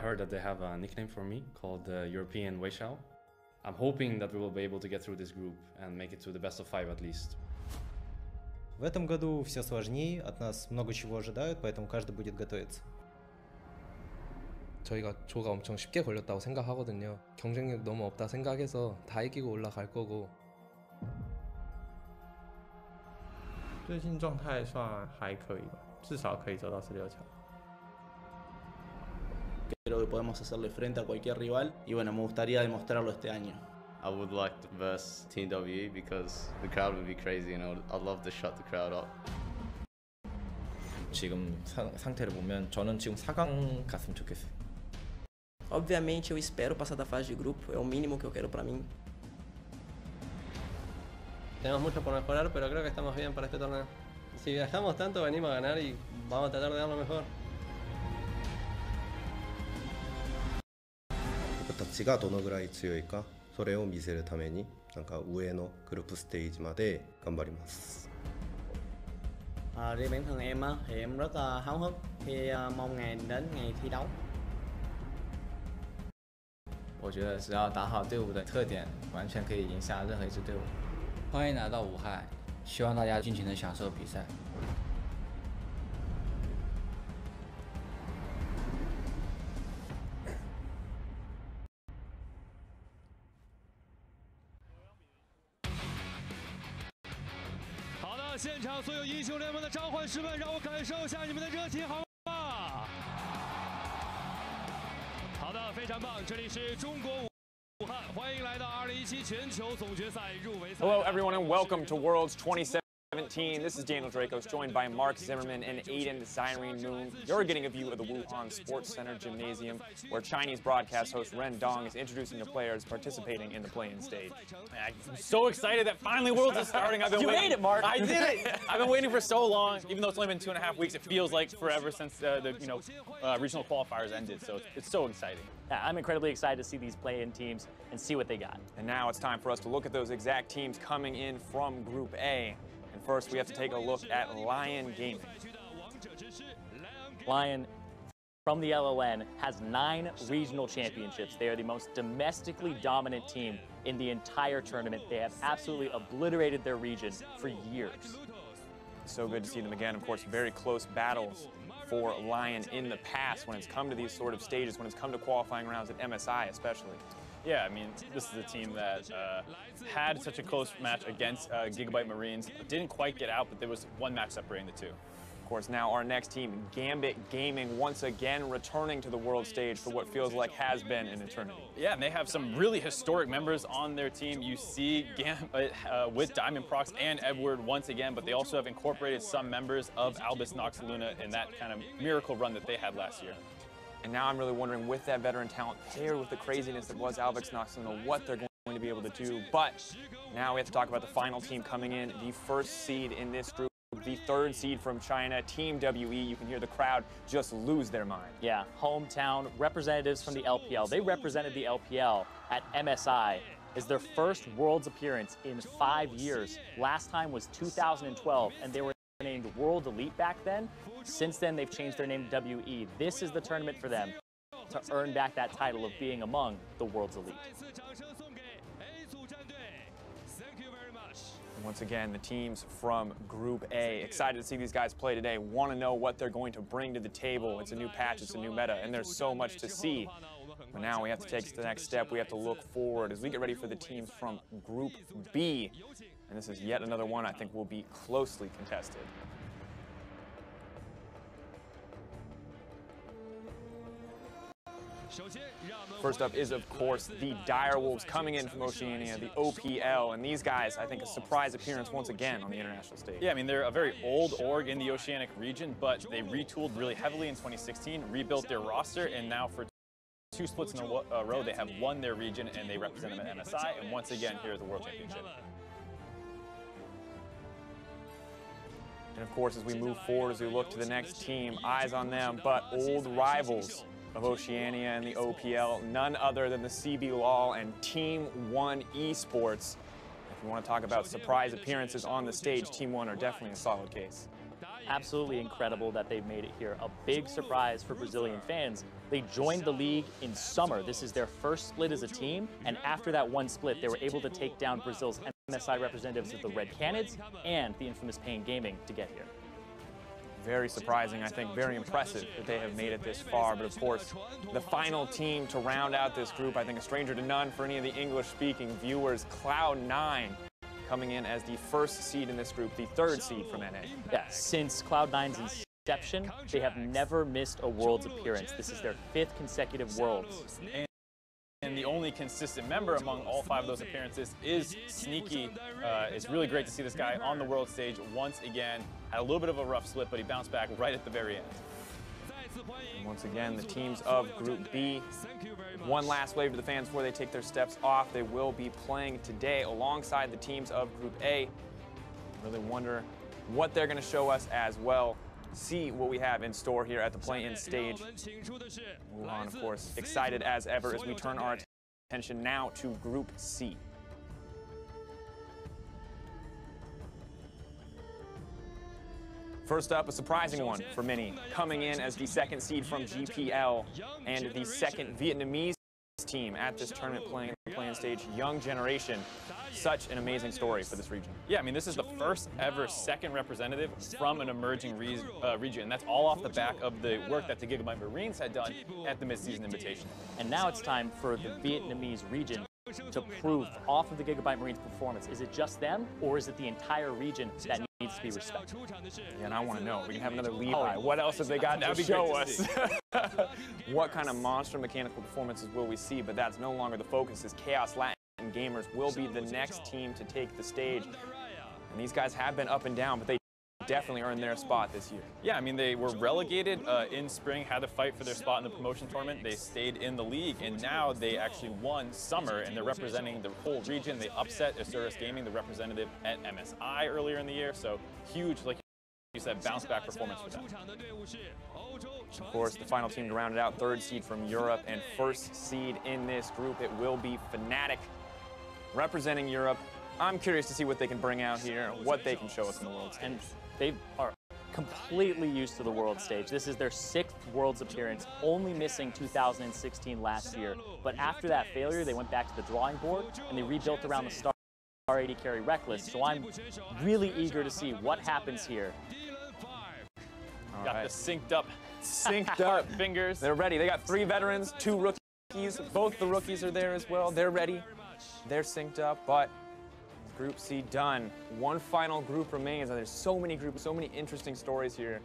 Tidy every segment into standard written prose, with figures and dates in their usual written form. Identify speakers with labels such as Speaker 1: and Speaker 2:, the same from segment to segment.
Speaker 1: heard that they have a nickname for me called the European Weishao. I'm hoping that we will be able to get through this group and make it to the best of 5 at least.
Speaker 2: В этом году все сложнее, от нас много чего ожидают, поэтому каждый будет готовиться.
Speaker 3: 저희가 조가 엄청 쉽게 걸렸다고 생각하거든요. 경쟁력 너무 없다 생각해서 다 이기고 올라갈 거고.
Speaker 4: 最近状态算还可以吧，至少可以走到16强。
Speaker 5: Creo que podemos hacerle frente a cualquier rival y bueno, me gustaría demostrarlo este año.
Speaker 6: I would like to verse Team WE because the crowd would be crazy and I'd love to shut the crowd up.
Speaker 7: 지금 상태를 보면 저는 지금 4강 갔으면 좋겠어요.
Speaker 8: Obviamente eu espero passar da fase de grupo, é o mínimo que eu quero para mim.
Speaker 9: Tenemos mucho por mejorar, pero creo que estamos bien para este torneo. Si viajamos tanto, venimos a ganar y vamos a tratar de dar lo mejor.
Speaker 10: たちがどのぐらい強いか、それを見せるために上のグループステージまで頑張ります。
Speaker 11: Riêng bản thân em thì em rất háo hức khi mong ngày đến ngày thi đấu.
Speaker 12: 我觉得只要打好队伍的特点，完全可以赢下任何一支队伍。
Speaker 13: 欢迎来到武汉，希望大家尽情的享受比赛。
Speaker 14: 好的，现场所有英雄联盟的召唤师们，让我感受一下你们的热情，好吗？好的，非常棒，这里是中国武汉，欢迎来到2017全球总决赛入围赛。
Speaker 15: Hello, everyone, and welcome to Worlds 2017. This is Daniel Dracos, joined by Mark Zimmerman and Aiden Zyrene Moon. You're getting a view of the Wuhan Sports Center Gymnasium, where Chinese broadcast host Ren Dong is introducing the players participating in the play-in stage. I'm so excited that finally Worlds is starting.
Speaker 16: You made it, Mark.
Speaker 15: I did it. I've been waiting for so long. Even though it's only been 2.5 weeks, it feels like forever since the regional qualifiers ended. So it's so exciting.
Speaker 16: Yeah, I'm incredibly excited to see these play-in teams and see what they got.
Speaker 15: And now it's time for us to look at those exact teams coming in from Group A. And first, we have to take a look at Lion Gaming.
Speaker 16: Lion, from the LON, has 9 regional championships. They are the most domestically dominant team in the entire tournament. They have absolutely obliterated their region for years.
Speaker 15: So good to see them again. Of course, very close battles for Lion in the past when it's come to these sort of stages, when it's come to qualifying rounds at MSI especially.
Speaker 17: Yeah, I mean, this is a team that had such a close match against Gigabyte Marines. Didn't quite get out, but there was one match separating the two.
Speaker 15: Of course, now our next team, Gambit Gaming, once again returning to the world stage for what feels like has been an eternity.
Speaker 17: Yeah, and they have some really historic members on their team. You see Gambit with Diamond Prox and Edward once again, but they also have incorporated some members of Albus Nox Luna in that kind of miracle run that they had last year.
Speaker 15: And now I'm really wondering, with that veteran talent paired with the craziness that was Albus Nox Luna, what they're going to be able to do. But now we have to talk about the final team coming in, the first seed in this group. The 3rd seed from China, Team WE. You can hear the crowd just lose their mind.
Speaker 16: Yeah, hometown representatives from the LPL. They represented the LPL at MSI. Is their first Worlds appearance in 5 years. Last time was 2012, and they were named World Elite back then. Since then, they've changed their name to WE. This is the tournament for them to earn back that title of being among the World's Elite.
Speaker 15: Once again, the teams from Group A. Excited to see these guys play today. Want to know what they're going to bring to the table. It's a new patch, it's a new meta, and there's so much to see. But now we have to take the next step. We have to look forward as we get ready for the teams from Group B. And this is yet another one I think will be closely contested. First up is, of course, the Direwolves coming in from Oceania, the OPL, and these guys, I think, a surprise appearance once again on the international stage.
Speaker 17: Yeah, I mean, they're a very old org in the Oceanic region, but they retooled really heavily in 2016, rebuilt their roster, and now for 2 splits in a row, they have won their region, and they represent them at MSI, and once again, here at the World Championship.
Speaker 15: And of course, as we move forward, as we look to the next team, eyes on them, but old rivals of Oceania and the OPL, none other than the CB LOL and Team 1 Esports. If you want to talk about surprise appearances on the stage, Team 1 are definitely a solid case.
Speaker 16: Absolutely incredible that they've made it here. A big surprise for Brazilian fans. They joined the league in summer. This is their first split as a team, and after that one split, they were able to take down Brazil's MSI representatives of the Red Canids and the infamous Pain Gaming to get here.
Speaker 15: Very surprising, I think, very impressive that they have made it this far. But of course, the final team to round out this group, I think a stranger to none for any of the English-speaking viewers, Cloud9, coming in as the first seed in this group, the third seed from NA.
Speaker 16: Yeah, since Cloud9's inception, they have never missed a Worlds appearance. This is their 5th consecutive Worlds.
Speaker 15: And the only consistent member among all 5 of those appearances is Sneaky. It's really great to see this guy on the world stage once again. Had a little bit of a rough slip, but he bounced back right at the very end. And once again, the teams of Group B. One last wave to the fans before they take their steps off. They will be playing today alongside the teams of Group A. Really wonder what they're going to show us as well. See what we have in store here at the play-in stage. Move on, of course, excited as ever as we turn our attention now to Group C. First up, a surprising one for many, coming in as the 2nd seed from GPL and the 2nd Vietnamese team at this tournament playing stage, Young Generation. Such an amazing story for this region.
Speaker 17: Yeah, I mean, this is the first ever 2nd representative from an emerging region. That's all off the back of the work that the Gigabyte Marines had done at the Mid-Season Invitation.
Speaker 16: And now it's time for the Vietnamese region to prove off of the Gigabyte Marines' performance. Is it just them, or is it the entire region that needs to be respected?
Speaker 15: Yeah, and I want to know. We can have another Levi. What else have they got to show us? What kind of monster mechanical performances will we see? But that's no longer the focus, as Chaos Latin Gamers will be the next team to take the stage. And these guys have been up and down, but they definitely earned their spot this year.
Speaker 17: Yeah, I mean, they were relegated in spring, had to fight for their spot in the promotion tournament. They stayed in the league, and now they actually won summer, and they're representing the whole region. They upset Asurus Gaming, the representative at MSI earlier in the year, so huge, like you said, bounce-back performance for them.
Speaker 15: Of course, the final team to round it out, 3rd seed from Europe and 1st seed in this group, it will be Fnatic, representing Europe. I'm curious to see what they can bring out here, what they can show us in the world stage.
Speaker 16: And they are completely used to the world stage. This is their 6th Worlds appearance, only missing 2016 last year. But after that failure, they went back to the drawing board and they rebuilt around the Star 80 carry Reckless. So I'm really eager to see what happens here.
Speaker 17: Got the synced up fingers.
Speaker 15: They're ready. They got 3 veterans, 2 rookies. Both the rookies are there as well. They're ready. They're synced up, but Group C done. One final group remains. There's so many groups, so many interesting stories here.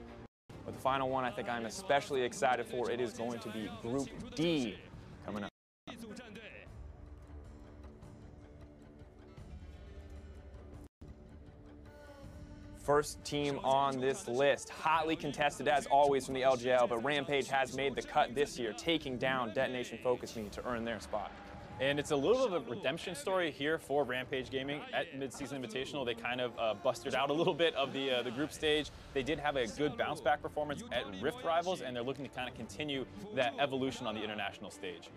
Speaker 15: But the final one I think I'm especially excited for, it is going to be Group D coming up. First team on this list, hotly contested as always from the LGL, but Rampage has made the cut this year, taking down Detonation Focus Me to earn their spot.
Speaker 17: And it's a little bit of a redemption story here for Rampage Gaming at Mid-Season Invitational. They kind of busted out a little bit of the group stage. They did have a good bounce-back performance at Rift Rivals, and they're looking to kind of continue that evolution on the international stage.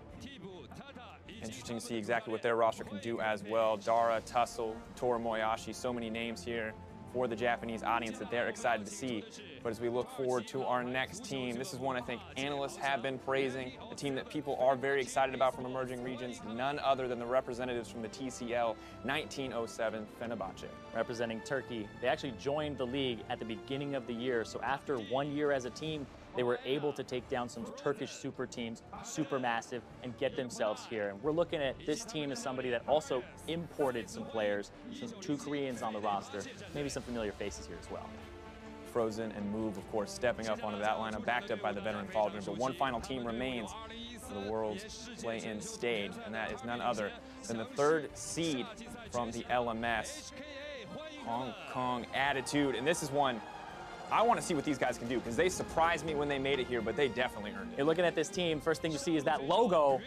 Speaker 15: Interesting to see exactly what their roster can do as well. Dara, Tussle, Tora Moyashi, so many names here for the Japanese audience that they're excited to see. But as we look forward to our next team, this is one I think analysts have been praising, a team that people are very excited about from emerging regions, none other than the representatives from the TCL 1907 Fenerbahce.
Speaker 16: Representing Turkey, they actually joined the league at the beginning of the year, so after 1 year as a team, they were able to take down some Turkish super teams, Supermassive, and get themselves here. And we're looking at this team as somebody that also imported some players, some 2 Koreans on the roster, maybe some familiar faces here as well.
Speaker 15: Frozen and Move, of course, stepping up onto that lineup, backed up by the veteran Faldrin. But one final team remains for the world's play-in stage, and that is none other than the 3rd seed from the LMS, Hong Kong Attitude. And this is one I want to see what these guys can do, because they surprised me when they made it here, but they definitely earned it.
Speaker 16: You're looking at this team, first thing you see is that logo.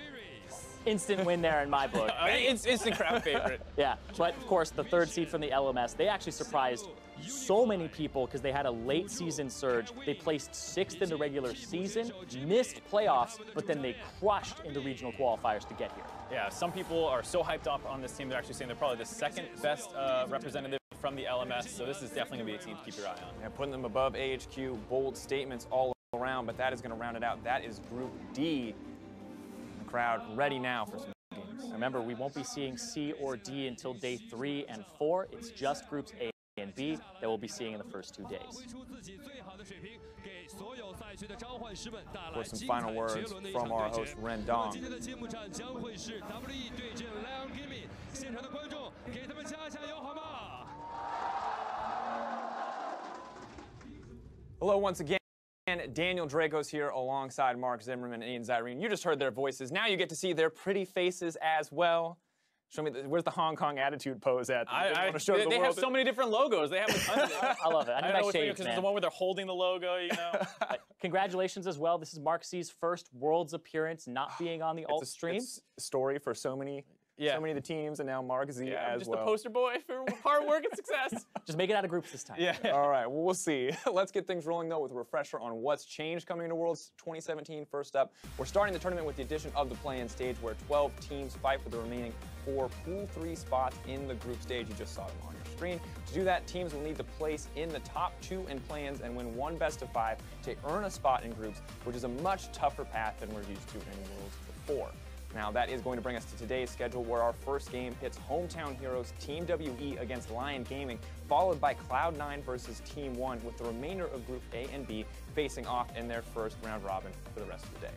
Speaker 16: Instant win there in my book.
Speaker 17: It's instant crowd favorite.
Speaker 16: Yeah, but of course the 3rd seed from the LMS, they actually surprised so many people because they had a late season surge. They placed 6th in the regular season, missed playoffs, but then they crushed in the regional qualifiers to get here.
Speaker 17: Yeah, some people are so hyped up on this team, they're actually saying they're probably the 2nd best representative from the LMS, so this is definitely going to be a team to keep your eye on.
Speaker 15: Yeah, putting them above AHQ, bold statements all round, but that is going to round it out. That is Group D. The crowd ready now for some games.
Speaker 16: Remember, we won't be seeing C or D until day 3 and 4. It's just groups A and B that we'll be seeing in the first 2 days.
Speaker 15: For some final words from our host, Ren Dong. Hello once again. Daniel Draco's here alongside Mark Zimmerman and Ian Zyrene. You just heard their voices. Now you get to see their pretty faces as well. Show me, where's the Hong Kong attitude pose at?
Speaker 17: They have so many different logos. They have a ton of them.
Speaker 16: I love it. I need my shades, man.
Speaker 17: The one where they're holding the logo, you know.
Speaker 16: Congratulations as well. This is Mark C's first Worlds appearance, not being on the alt stream.
Speaker 15: It's a story for so many of the teams, and now Mark Z as
Speaker 17: just
Speaker 15: well.
Speaker 17: the poster boy for hard work and success.
Speaker 16: Just make it out of groups this time.
Speaker 15: Yeah. All right. Well, we'll see. Let's get things rolling though with a refresher on what's changed coming into Worlds 2017. First up, we're starting the tournament with the addition of the play-in stage, where 12 teams fight for the remaining 4 Pool 3 spots in the group stage. You just saw them on your screen. To do that, teams will need to place in the top 2 in play-ins and win 1 best-of-5 to earn a spot in groups, which is a much tougher path than we're used to in Worlds before. Now, that is going to bring us to today's schedule, where our first game hits hometown heroes Team WE against Lion Gaming, followed by Cloud9 versus Team 1, with the remainder of Group A and B facing off in their first round robin for the rest of the day.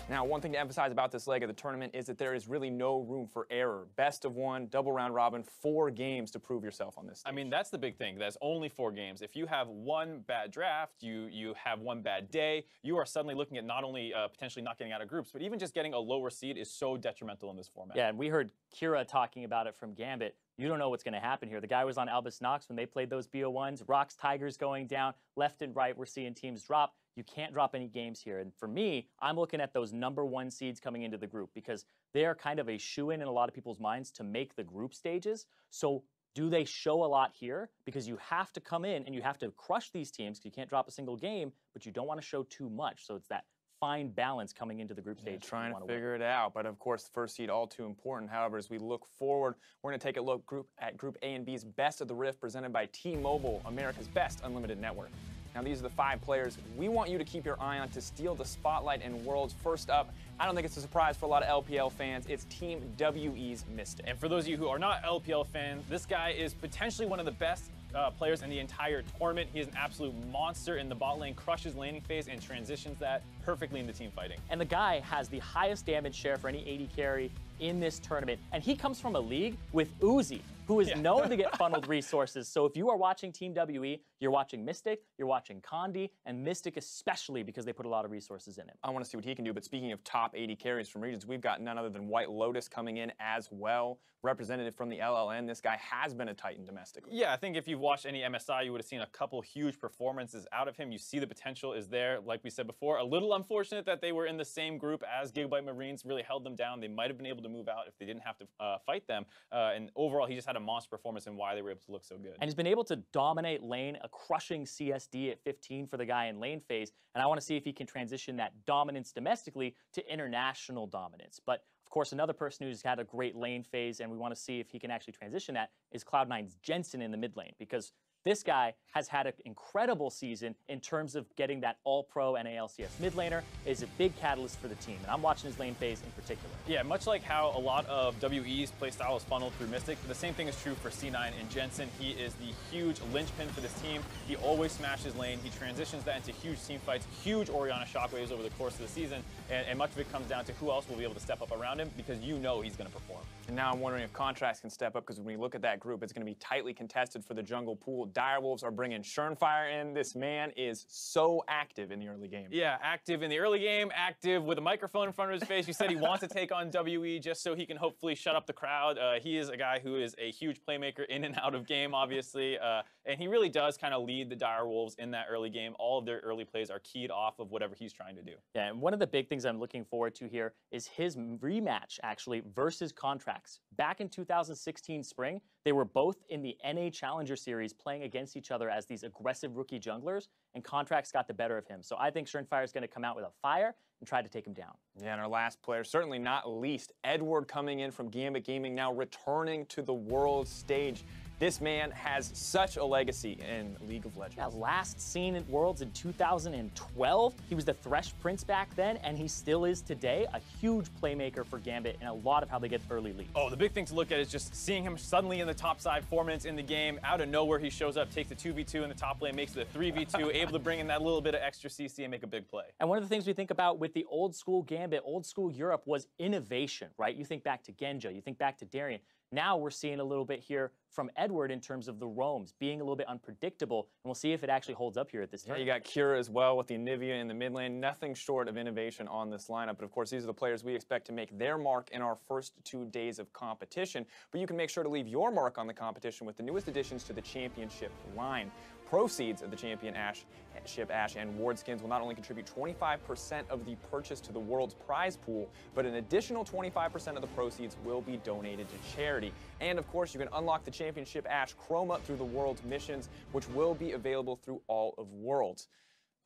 Speaker 15: Now, one thing to emphasize about this leg of the tournament is that there is really no room for error. Best of 1, double round robin, 4 games to prove yourself on this stage.
Speaker 17: I mean, that's the big thing. That's only 4 games. If you have one bad draft, you have one bad day, you are suddenly looking at not only potentially not getting out of groups, but even just getting a lower seed is so detrimental in this format.
Speaker 16: Yeah, and we heard Kira talking about it from Gambit. You don't know what's going to happen here. The guy was on Albus Nox when they played those BO1s. Rocks, Tigers going down, left and right. We're seeing teams drop. You can't drop any games here. And for me, I'm looking at those #1 seeds coming into the group, because they are kind of a shoo-in in a lot of people's minds to make the group stages. So do they show a lot here? Because you have to come in and you have to crush these teams, because you can't drop a single game, but you don't want to show too much. So it's that fine balance coming into the group stage.
Speaker 15: Trying to figure it out, but of course, the first seed all too important. However, as we look forward, we're going to take a look at Group A and B's Best of the Rift, presented by T-Mobile, America's best unlimited network. Now, these are the 5 players we want you to keep your eye on to steal the spotlight in Worlds. First up, I don't think it's a surprise for a lot of LPL fans, it's Team WE's Mystic.
Speaker 17: And for those of you who are not LPL fans, this guy is potentially one of the best players in the entire tournament. He is an absolute monster in the bot lane, crushes laning phase, and transitions that perfectly into team fighting.
Speaker 16: And the guy has the highest damage share for any AD carry in this tournament. And he comes from a league with Uzi, who is known to get funneled resources. So if you are watching Team WE, you're watching Mystic, you're watching Condi, and Mystic especially, because they put a lot of resources in him.
Speaker 15: I want to see what he can do, but speaking of top 80 carries from regions, we've got none other than White Lotus coming in as well. Representative from the LLN, this guy has been a Titan domestically.
Speaker 17: Yeah, I think if you've watched any MSI, you would have seen a couple huge performances out of him. You see the potential is there. Like we said before, a little unfortunate that they were in the same group as Gigabyte Marines, really held them down. They might have been able to move out if they didn't have to fight them. And overall, he just had a monster performance and why they were able to look so good.
Speaker 16: And he's been able to dominate lane, a crushing CSD at 15 for the guy in lane phase. And I want to see if he can transition that dominance domestically to international dominance. But of course, another person who's had a great lane phase, and we want to see if he can actually transition that, is Cloud9's Jensen in the mid lane, because this guy has had an incredible season in terms of getting that all-pro NALCS mid laner, is a big catalyst for the team, and I'm watching his lane phase in particular.
Speaker 17: Yeah, much like how a lot of WE's playstyle is funneled through Mystic, the same thing is true for C9 and Jensen. He is the huge linchpin for this team. He always smashes lane. He transitions that into huge team fights, huge Orianna shockwaves over the course of the season, and much of it comes down to who else will be able to step up around him, because you know he's going to perform.
Speaker 15: And now I'm wondering if Contracts can step up, because when you look at that group, it's going to be tightly contested for the jungle pool. Direwolves are bringing Schernfire in. This man is so active in the early game.
Speaker 17: Yeah, active in the early game, active with a microphone in front of his face. You said he wants to take on WE just so he can hopefully shut up the crowd. He is a guy who is a huge playmaker in and out of game, obviously. And he really does kind of lead the Direwolves in that early game. All of their early plays are keyed off of whatever he's trying to do.
Speaker 16: Yeah, and one of the big things I'm looking forward to here is his rematch, actually, versus Contracts. Back in 2016 spring, they were both in the NA Challenger Series playing against each other as these aggressive rookie junglers, and Contracts got the better of him. So I think Schernfire is going to come out with a fire and try to take him down.
Speaker 15: Yeah, and our last player, certainly not least, Edward coming in from Gambit Gaming, now returning to the world stage. This man has such a legacy in League of Legends.
Speaker 16: Yeah, last seen at Worlds in 2012. He was the Thresh Prince back then, and he still is today. A huge playmaker for Gambit and a lot of how they get early leads.
Speaker 15: Oh, the big thing to look at is just seeing him suddenly in the top side, 4 minutes in the game. Out of nowhere, he shows up, takes the 2v2 in the top lane, makes it a 3v2, able to bring in that little bit of extra CC and make a big play.
Speaker 16: And one of the things we think about with the old school Gambit, old school Europe, was innovation, right? You think back to Genja, you think back to Darien. Now we're seeing a little bit here from Edward in terms of the roams being a little bit unpredictable, and we'll see if it actually holds up here at this time.
Speaker 15: Yeah, you got Kira as well with the Anivia in the mid lane. Nothing short of innovation on this lineup. But of course, these are the players we expect to make their mark in our first 2 days of competition. But you can make sure to leave your mark on the competition with the newest additions to the championship line. Proceeds of the Championship Ash and Ward skins will not only contribute 25% of the purchase to the World's prize pool, but an additional 25% of the proceeds will be donated to charity. And of course, you can unlock the Championship Ash Chroma through the World's missions, which will be available through all of Worlds.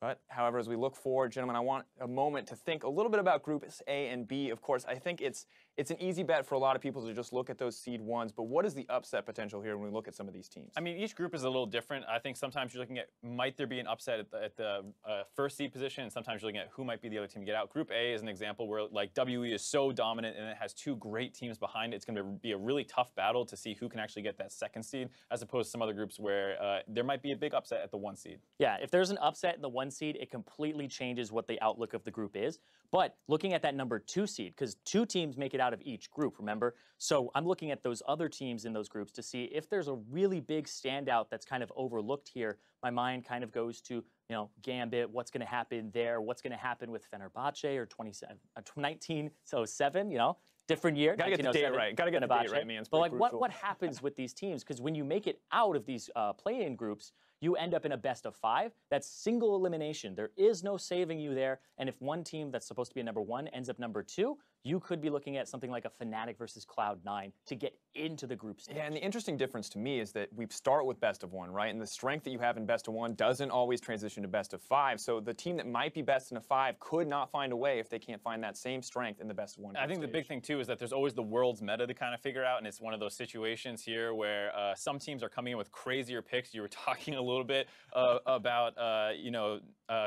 Speaker 15: But, however, as we look forward, gentlemen, I want a moment to think a little bit about Groups A and B. Of course, I think it's an easy bet for a lot of people to just look at those seed ones, but what is the upset potential here when we look at some of these teams?
Speaker 17: I mean, each group is a little different. I think sometimes you're looking at, might there be an upset at the first seed position, and sometimes you're looking at who might be the other team to get out. Group A is an example where, like, WE is so dominant and it has 2 great teams behind it. It's going to be a really tough battle to see who can actually get that second seed, as opposed to some other groups where there might be a big upset at the 1 seed.
Speaker 16: Yeah, if there's an upset in the 1 seed, it completely changes what the outlook of the group is. But looking at that number 2 seed, because 2 teams make it out of each group, remember? So I'm looking at those other teams in those groups to see if there's a really big standout that's kind of overlooked here. My mind kind of goes to, you know, Gambit, what's going to happen there, what's going to happen with Fenerbahce or 1907, you know? Different year.
Speaker 15: Gotta get the date right. Gotta get the date right, man.
Speaker 16: But like, what happens with these teams? Because when you make it out of these play-in groups, you end up in a best of 5. That's single elimination. There is no saving you there. And if one team that's supposed to be a number 1 ends up number 2, you could be looking at something like a Fnatic versus Cloud9 to get into the group stage.
Speaker 15: Yeah, and the interesting difference to me is that we start with best of 1, right? And the strength that you have in best of 1 doesn't always transition to best of 5. So the team that might be best in a 5 could not find a way if they can't find that same strength in the best of 1.
Speaker 17: I think the big thing, too, is that there's always the World's meta to kind of figure out, and it's one of those situations here where some teams are coming in with crazier picks. You were talking a little bit about,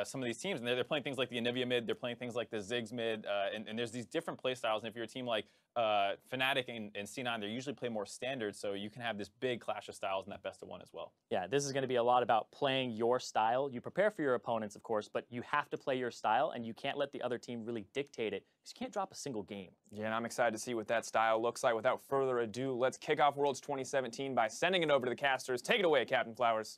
Speaker 17: some of these teams, and they're playing things like the Anivia mid, they're playing things like the Ziggs mid, and there's these different play styles, and if you're a team like Fnatic and C9, they usually play more standard, so you can have this big clash of styles in that best of 1 as well.
Speaker 16: Yeah, this is going to be a lot about playing your style. You prepare for your opponents, of course, but you have to play your style, and you can't let the other team really dictate it, because you can't drop a single game.
Speaker 15: Yeah, and I'm excited to see what that style looks like. Without further ado, let's kick off Worlds 2017 by sending it over to the casters. Take it away, Captain Flowers.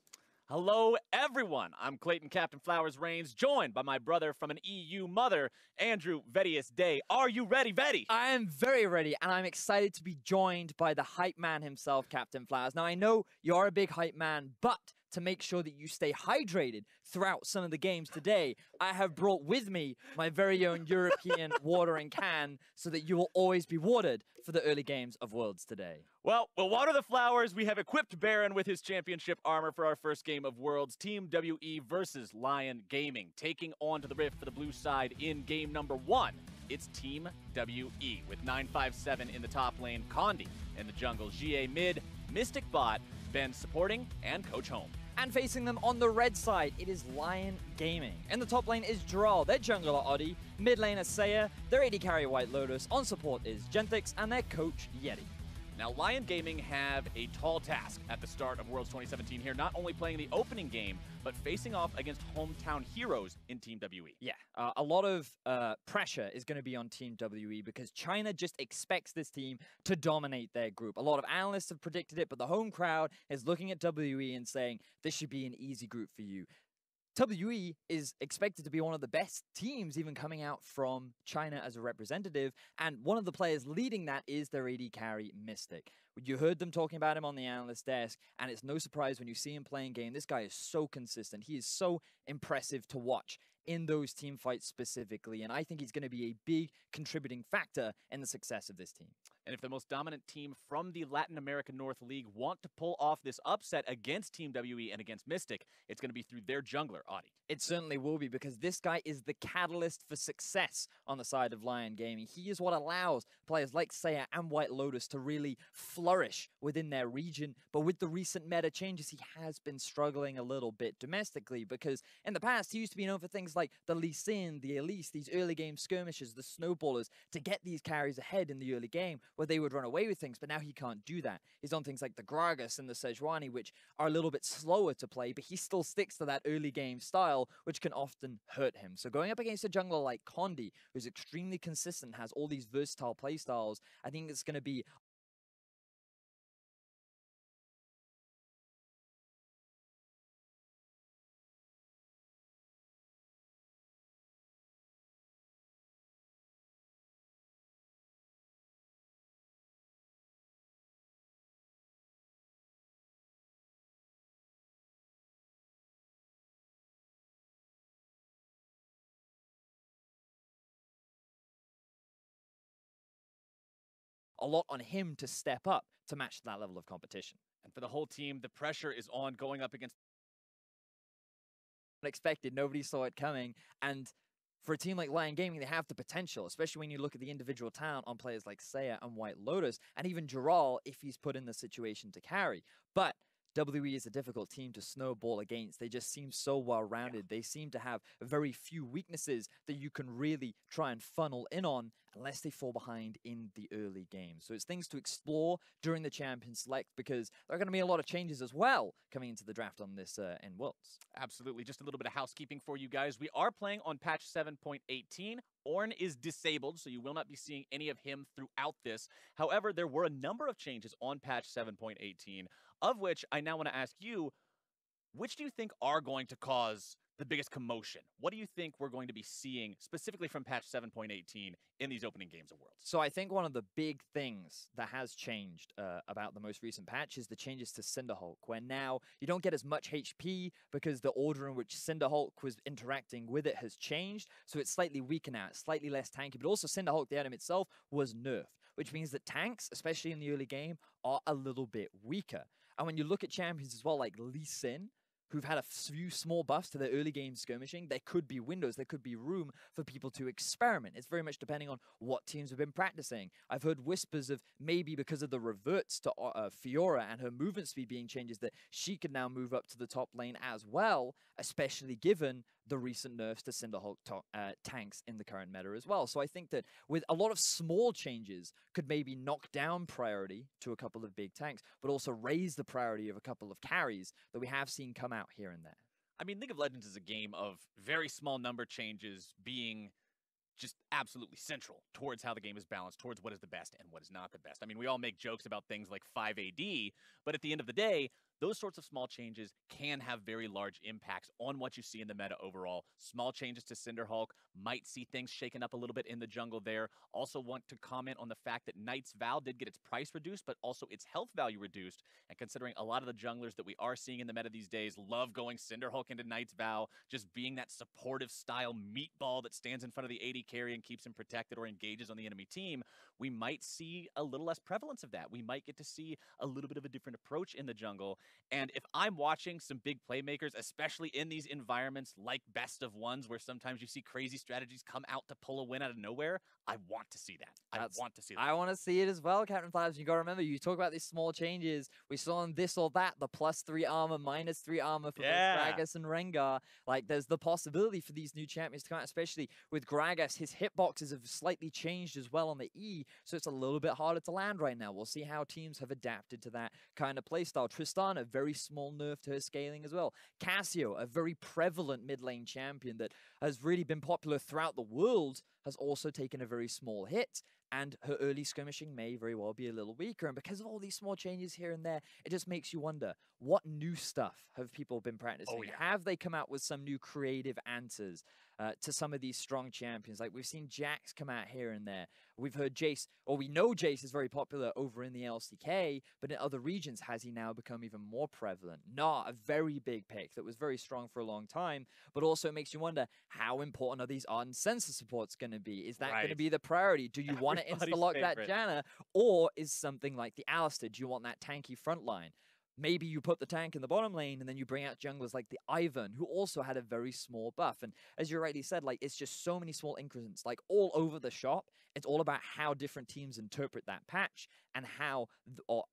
Speaker 18: Hello, everyone. I'm Clayton Captain Flowers Reigns, joined by my brother from an EU mother, Andrew Vedius Day. Are you ready, Vedi?
Speaker 19: I am very ready, and I'm excited to be joined by the hype man himself, Captain Flowers. Now, I know you're a big hype man, but to make sure that you stay hydrated throughout some of the games today, I have brought with me my very own European watering can so that you will always be watered for the early games of Worlds today.
Speaker 18: Well, we'll water the flowers. We have equipped Baron with his championship armor for our first game of Worlds. Team WE versus Lion Gaming. Taking on to the Rift for the blue side in game number 1. It's Team WE with 957 in the top lane, Condi in the jungle, GA mid, Mystic bot, Ben supporting, and Coach Home.
Speaker 19: And facing them on the red side, it is Lion Gaming. In the top lane is Droll, their jungler Oddie, mid lane is Saya, their AD carry White Lotus, on support is Gentix, and their coach Yeti.
Speaker 18: Now, Lion Gaming have a tall task at the start of Worlds 2017 here, not only playing the opening game, but facing off against hometown heroes in Team WE.
Speaker 19: Yeah, a lot of pressure is going to be on Team WE because China just expects this team to dominate their group. A lot of analysts have predicted it, but the home crowd is looking at WE and saying, this should be an easy group for you. WE is expected to be one of the best teams even coming out from China as a representative, and one of the players leading that is their AD carry, Mystic. You heard them talking about him on the analyst desk, and it's no surprise when you see him playing game. This guy is so consistent. He is so impressive to watch. in those team fights specifically, and I think he's going to be a big contributing factor in the success of this team.
Speaker 18: And if the most dominant team from the Latin American North League want to pull off this upset against Team WE and against Mystic, it's going to be through their jungler, Audi.
Speaker 19: It certainly will be, because this guy is the catalyst for success on the side of Lion Gaming. He is what allows players like Seiya and White Lotus to really flourish within their region. But with the recent meta changes, he has been struggling a little bit domestically, because in the past, he used to be known for things like the Lee Sin, the Elise, these early game skirmishes, the snowballers, to get these carries ahead in the early game where they would run away with things. But now he can't do that. He's on things like the Gragas and the Sejuani, which are a little bit slower to play, but he still sticks to that early game style, which can often hurt him. So going up against a jungler like Condi, who's extremely consistent, has all these versatile playstyles, I think it's going to be a lot on him to step up to match that level of competition.
Speaker 18: And for the whole team, the pressure is on going up against
Speaker 19: unexpected. Nobody saw it coming. And for a team like Lion Gaming, they have the potential, especially when you look at the individual talent on players like Seiya and White Lotus, and even Giral if he's put in the situation to carry. But WE is a difficult team to snowball against. They just seem so well-rounded. They seem to have very few weaknesses that you can really try and funnel in on unless they fall behind in the early game. So it's things to explore during the Champion Select, because there are going to be a lot of changes as well coming into the draft on this in Worlds.
Speaker 18: Absolutely. Just a little bit of housekeeping for you guys. We are playing on patch 7.18. Ornn is disabled, so you will not be seeing any of him throughout this. However, there were a number of changes on patch 7.18, of which I now want to ask you, which do you think are going to cause the biggest commotion? What do you think we're going to be seeing specifically from patch 7.18 in these opening games of Worlds?
Speaker 19: So I think one of the big things that has changed about the most recent patch is the changes to Cinderhulk, where now you don't get as much HP because the order in which Cinderhulk was interacting with it has changed. So it's slightly weaker now, it's slightly less tanky, but also Cinderhulk, the item itself, was nerfed, which means that tanks, especially in the early game, are a little bit weaker. And when you look at champions as well, like Lee Sin, who've had a few small buffs to their early game skirmishing, there could be windows, there could be room for people to experiment. It's very much depending on what teams have been practicing. I've heard whispers of maybe because of the reverts to Fiora and her movement speed being changes, that she could now move up to the top lane as well, especially given the recent nerfs to Cinderhulk tanks in the current meta as well. So I think that with a lot of small changes could maybe knock down priority to a couple of big tanks, but also raise the priority of a couple of carries that we have seen come out here and there.
Speaker 18: I mean, League of Legends is a game of very small number changes being just absolutely central towards how the game is balanced, towards what is the best and what is not the best. I mean, we all make jokes about things like 5 AD, but at the end of the day, those sorts of small changes can have very large impacts on what you see in the meta overall. Small changes to Cinderhulk might see things shaken up a little bit in the jungle there. Also want to comment on the fact that Knight's Vow did get its price reduced, but also its health value reduced. And considering a lot of the junglers that we are seeing in the meta these days love going Cinderhulk into Knight's Vow, just being that supportive style meatball that stands in front of the AD carry and keeps him protected or engages on the enemy team, we might see a little less prevalence of that. We might get to see a little bit of a different approach in the jungle. And if I'm watching some big playmakers, especially in these environments like best of ones, where sometimes you see crazy strategies come out to pull a win out of nowhere, I want to see that. I want to see that.
Speaker 19: I want to see it as well, Captain Flaps. You got to remember, you talk about these small changes. We saw on this or that, the +3 armor, -3 armor for Gragas and Rengar. Like, there's the possibility for these new champions to come out, especially with Gragas. His hitboxes have slightly changed as well on the E, so it's a little bit harder to land right now. We'll see how teams have adapted to that kind of playstyle. Tristana, very small nerf to her scaling as well. Cassio, a very prevalent mid lane champion that has really been popular throughout the world, has also taken a very small hit, and her early skirmishing may very well be a little weaker. And because of all these small changes here and there, it just makes you wonder, what new stuff have people been practicing? Have they come out with some new creative answers? to some of these strong champions. Like we've seen Jax come out here and there. We've heard Jace, or we know Jace is very popular over in the LCK, but in other regions, has he now become even more prevalent? Not a very big pick that was very strong for a long time, but also it makes you wonder, how important are these art and sensor supports going to be? Is that going to be the priority? Do you want to insta-lock that Janna, or is something like the Alistar? Do you want that tanky front line? Maybe you put the tank in the bottom lane and then you bring out junglers like the Ivan, who also had a very small buff. And as you rightly said, like, it's just so many small increments, like all over the shop. It's all about how different teams interpret that patch and how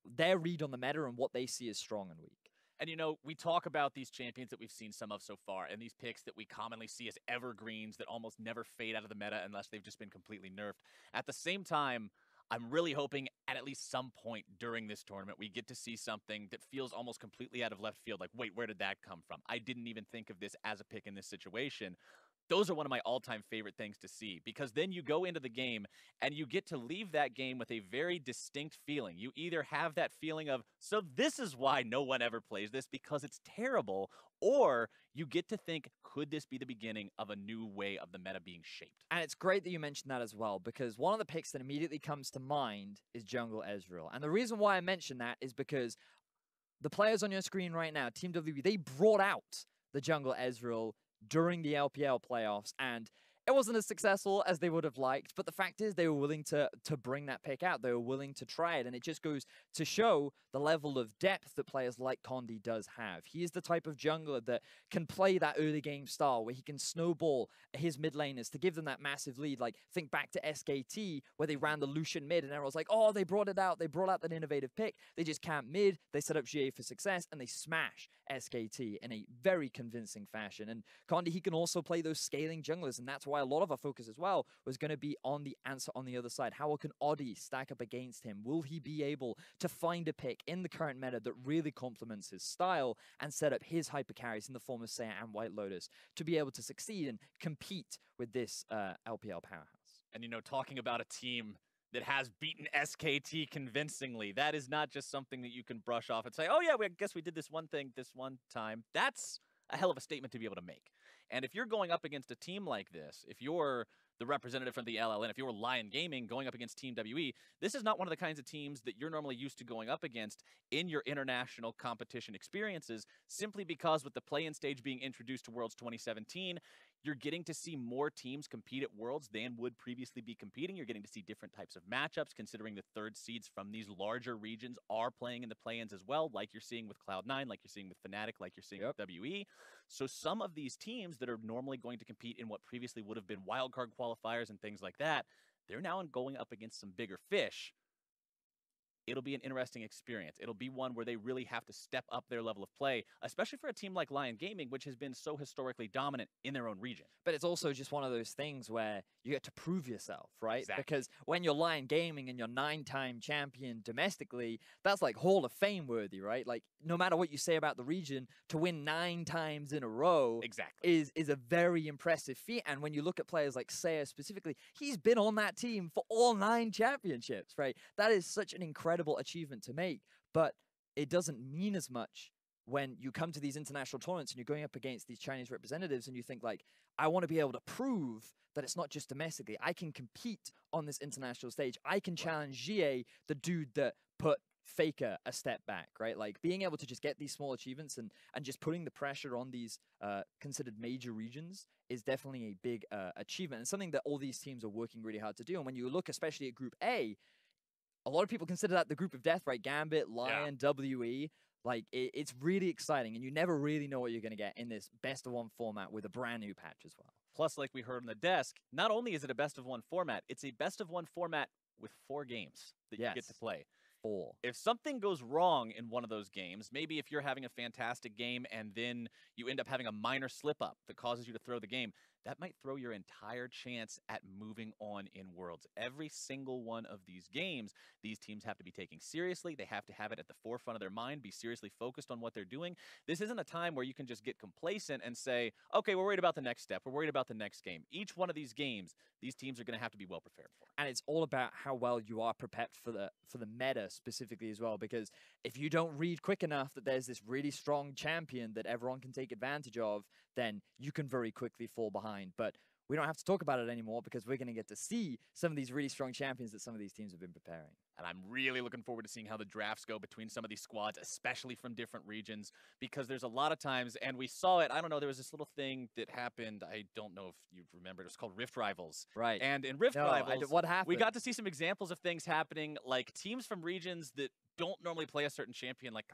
Speaker 19: their read on the meta and what they see as strong and weak.
Speaker 18: And, you know, we talk about these champions that we've seen some of so far, and these picks that we commonly see as evergreens that almost never fade out of the meta unless they've just been completely nerfed. At the same time, I'm really hoping at least some point during this tournament, we get to see something that feels almost completely out of left field. Like, wait, where did that come from? I didn't even think of this as a pick in this situation. Those are one of my all-time favorite things to see, because then you go into the game and you get to leave that game with a very distinct feeling. You either have that feeling of, so this is why no one ever plays this, because it's terrible, or you get to think, could this be the beginning of a new way of the meta being shaped?
Speaker 19: And it's great that you mentioned that as well, because one of the picks that immediately comes to mind is Jungle Ezreal. And the reason why I mention that is because the players on your screen right now, Team WB, they brought out the Jungle Ezreal during the LPL playoffs, and it wasn't as successful as they would have liked, but the fact is they were willing to bring that pick out. They were willing to try it, and it just goes to show the level of depth that players like Condi does have. He is the type of jungler that can play that early game style where he can snowball his mid laners to give them that massive lead. Like, think back to SKT where they ran the Lucian mid and everyone was like, oh, they brought it out. They brought out that innovative pick. They just camp mid, they set up GA for success, and they smash SKT in a very convincing fashion. And Condi, he can also play those scaling junglers, and that's why a lot of our focus as well was going to be on the answer on the other side. How can Oddie stack up against him? Will he be able to find a pick in the current meta that really complements his style and set up his hyper carries in the form of Seiya and White Lotus to be able to succeed and compete with this LPL powerhouse?
Speaker 18: And, you know, talking about a team that has beaten SKT convincingly, that is not just something that you can brush off and say, oh yeah, I guess we did this one thing this one time. That's a hell of a statement to be able to make. And if you're going up against a team like this, if you're the representative from the LLN, if you're Lion Gaming going up against Team WE, this is not one of the kinds of teams that you're normally used to going up against in your international competition experiences, simply because with the play-in stage being introduced to Worlds 2017, you're getting to see more teams compete at Worlds than would previously be competing. You're getting to see different types of matchups, considering the third seeds from these larger regions are playing in the play-ins as well, like you're seeing with Cloud9, like you're seeing with Fnatic, like you're seeing with WE. So some of these teams that are normally going to compete in what previously would have been wildcard qualifiers and things like that, they're now going up against some bigger fish. It'll be an interesting experience. It'll be one where they really have to step up their level of play, especially for a team like Lion Gaming, which has been so historically dominant in their own region.
Speaker 19: But it's also just one of those things where you get to prove yourself, right?
Speaker 18: Exactly.
Speaker 19: Because when you're Lion Gaming and you're 9-time champion domestically, that's like Hall of Fame worthy, right? Like, no matter what you say about the region, to win 9 times in a row is a very impressive feat. And when you look at players like Seiya specifically, he's been on that team for all 9 championships, right? That is such an incredible achievement to make, but it doesn't mean as much when you come to these international tournaments and you're going up against these Chinese representatives and you think like, I want to be able to prove that it's not just domestically. I can compete on this international stage. I can challenge GA, the dude that put Faker a step back, right? Like, being able to just get these small achievements and just putting the pressure on these considered major regions is definitely a big achievement, and something that all these teams are working really hard to do. And when you look especially at Group A, a lot of people consider that the group of death, right? Gambit, Lion, WE. Like, it's really exciting, and you never really know what you're going to get in this best-of-1 format with a brand new patch as well.
Speaker 18: Plus, like we heard on the desk, not only is it a best-of-1 format, it's a best-of-1 format with 4 games that you get to play.
Speaker 19: 4.
Speaker 18: If something goes wrong in one of those games, maybe if you're having a fantastic game and then you end up having a minor slip-up that causes you to throw the game, that might throw your entire chance at moving on in Worlds. Every single one of these games, these teams have to be taking seriously. They have to have it at the forefront of their mind, be seriously focused on what they're doing. This isn't a time where you can just get complacent and say, okay, we're worried about the next step. We're worried about the next game. Each one of these games, these teams are going to have to be well prepared for.
Speaker 19: And it's all about how well you are prepared for the meta specifically as well, because if you don't read quick enough that there's this really strong champion that everyone can take advantage of, then you can very quickly fall behind. mind, but we don't have to talk about it anymore because we're going to get to see some of these really strong champions that some of these teams have been preparing.
Speaker 18: And I'm really looking forward to seeing how the drafts go between some of these squads, especially from different regions, because there's a lot of times, and we saw it, I don't know, there was this little thing that happened, I don't know if you remember, it was called Rift Rivals.
Speaker 19: Right.
Speaker 18: And in Rift
Speaker 19: No,
Speaker 18: Rivals,
Speaker 19: what happened?
Speaker 18: we got to see some examples of things happening, like teams from regions that don't normally play a certain champion, like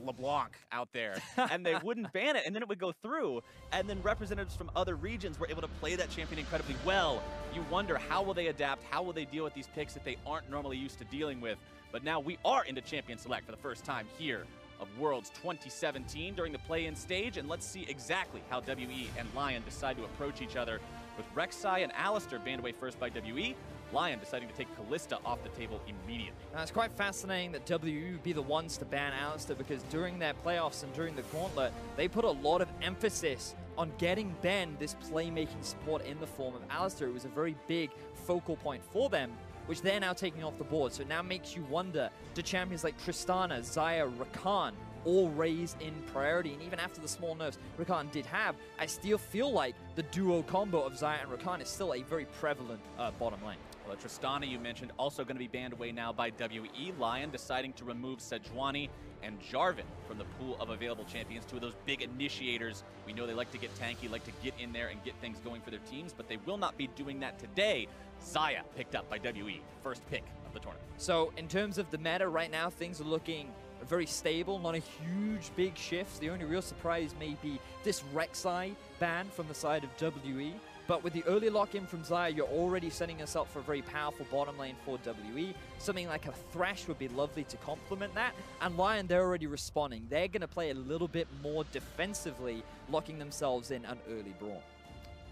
Speaker 18: LeBlanc out there, and they wouldn't ban it, and then it would go through, and then representatives from other regions were able to play that champion incredibly well. You wonder, how will they adapt? How will they deal with these picks that they aren't normally used to dealing with? But now we are into Champion Select for the first time here of Worlds 2017 during the play-in stage, and let's see exactly how WE and Lion decide to approach each other, with Rek'Sai and Alistar banned away first by WE, Lion deciding to take Kalista off the table immediately.
Speaker 19: Now, it's quite fascinating that WE would be the ones to ban Alistar, because during their playoffs and during the gauntlet, they put a lot of emphasis on getting Ben this playmaking support in the form of Alistar. It was a very big focal point for them, which they're now taking off the board. So it now makes you wonder, do champions like Tristana, Xayah, Rakan all raise in priority? And even after the small nerfs Rakan did have, I still feel like the duo combo of Xayah and Rakan is still a very prevalent bottom lane.
Speaker 18: Well, Tristana, you mentioned, also going to be banned away now by WE. Lion deciding to remove Sejuani and Jarvan from the pool of available champions, two of those big initiators. We know they like to get tanky, like to get in there and get things going for their teams, but they will not be doing that today. Xayah picked up by WE, first pick of the tournament.
Speaker 19: So in terms of the meta right now, things are looking very stable, not a huge big shift. The only real surprise may be this Rek'Sai ban from the side of WE. But with the early lock-in from Xayah, you're already setting us up for a very powerful bottom lane for WE. Something like a Thresh would be lovely to complement that. And Lion, they're already responding. They're going to play a little bit more defensively, locking themselves in an early Braum.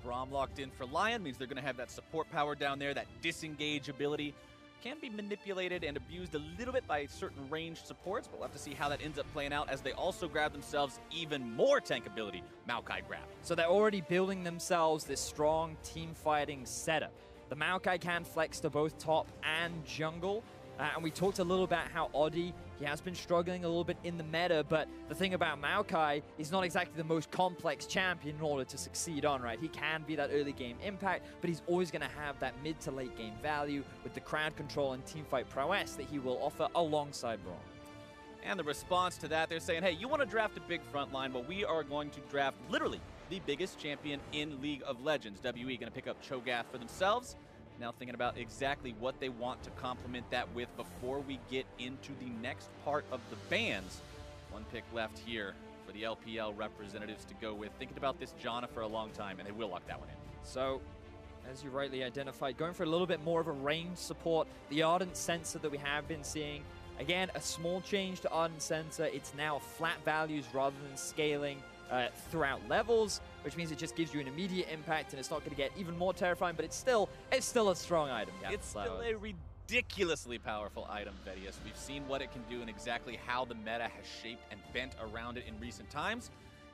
Speaker 18: Braum locked in for Lion means they're going to have that support power down there, that disengage ability. Can be manipulated and abused a little bit by certain ranged supports, but we'll have to see how that ends up playing out as they also grab themselves even more tank ability, Maokai grab.
Speaker 19: So they're already building themselves this strong team fighting setup. The Maokai can flex to both top and jungle, and we talked a little about how Oddie, he has been struggling a little bit in the meta, but the thing about Maokai, he's not exactly the most complex champion in order to succeed on, right? He can be that early game impact, but he's always going to have that mid to late game value with the crowd control and teamfight prowess that he will offer alongside Braum.
Speaker 18: And the response to that, they're saying, hey, you want to draft a big front line? Well, we are going to draft literally the biggest champion in League of Legends. WE going to pick up Cho'Gath for themselves. Now thinking about exactly what they want to complement that with before we get into the next part of the bans. One pick left here for the LPL representatives to go with. Thinking about this Janna for a long time, and they will lock that one in.
Speaker 19: So, as you rightly identified, going for a little bit more of a range support. The Ardent Sensor that we have been seeing, again, a small change to Ardent Sensor. It's now flat values rather than scaling throughout levels, which means it just gives you an immediate impact, and it's not going to get even more terrifying, but it's still a strong item. Yeah,
Speaker 18: it's still a ridiculously powerful item, Vedius. We've seen what it can do and exactly how the meta has shaped and bent around it in recent times,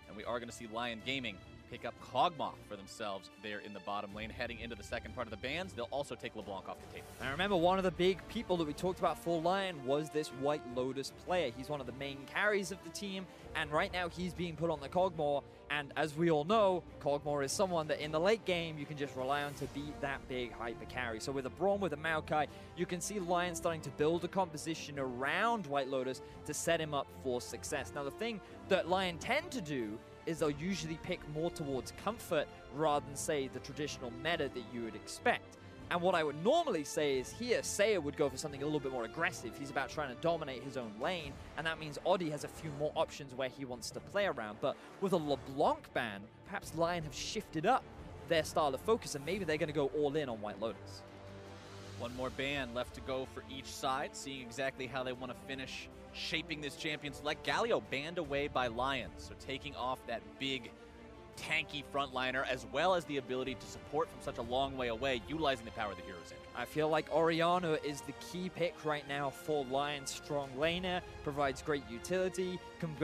Speaker 18: and we are going to see Lion Gaming pick up Kog'Maw for themselves there in the bottom lane. Heading into the second part of the bans, they'll also take LeBlanc off the table.
Speaker 19: Now remember, one of the big people that we talked about for Lion was this White Lotus player. He's one of the main carries of the team, and right now he's being put on the Kog'Maw, and as we all know, Kog'Maw is someone that in the late game you can just rely on to beat that big hyper carry. So with a Braum, with a Maokai, you can see Lion starting to build a composition around White Lotus to set him up for success. Now the thing that Lion tend to do is they'll usually pick more towards comfort rather than, say, the traditional meta that you would expect. And what I would normally say is here, Seiya would go for something a little bit more aggressive. He's about trying to dominate his own lane, and that means Oddie has a few more options where he wants to play around. But with a LeBlanc ban, perhaps Lion have shifted up their style of focus, and maybe they're going to go all in on White Lotus.
Speaker 18: One more ban left to go for each side, seeing exactly how they want to finish shaping this champion select. Galio banned away by Lion, so taking off that big tanky frontliner as well as the ability to support from such a long way away, utilizing the power of the hero's engine.
Speaker 19: I feel like Orianna is the key pick right now for Lion's strong laner, provides great utility, can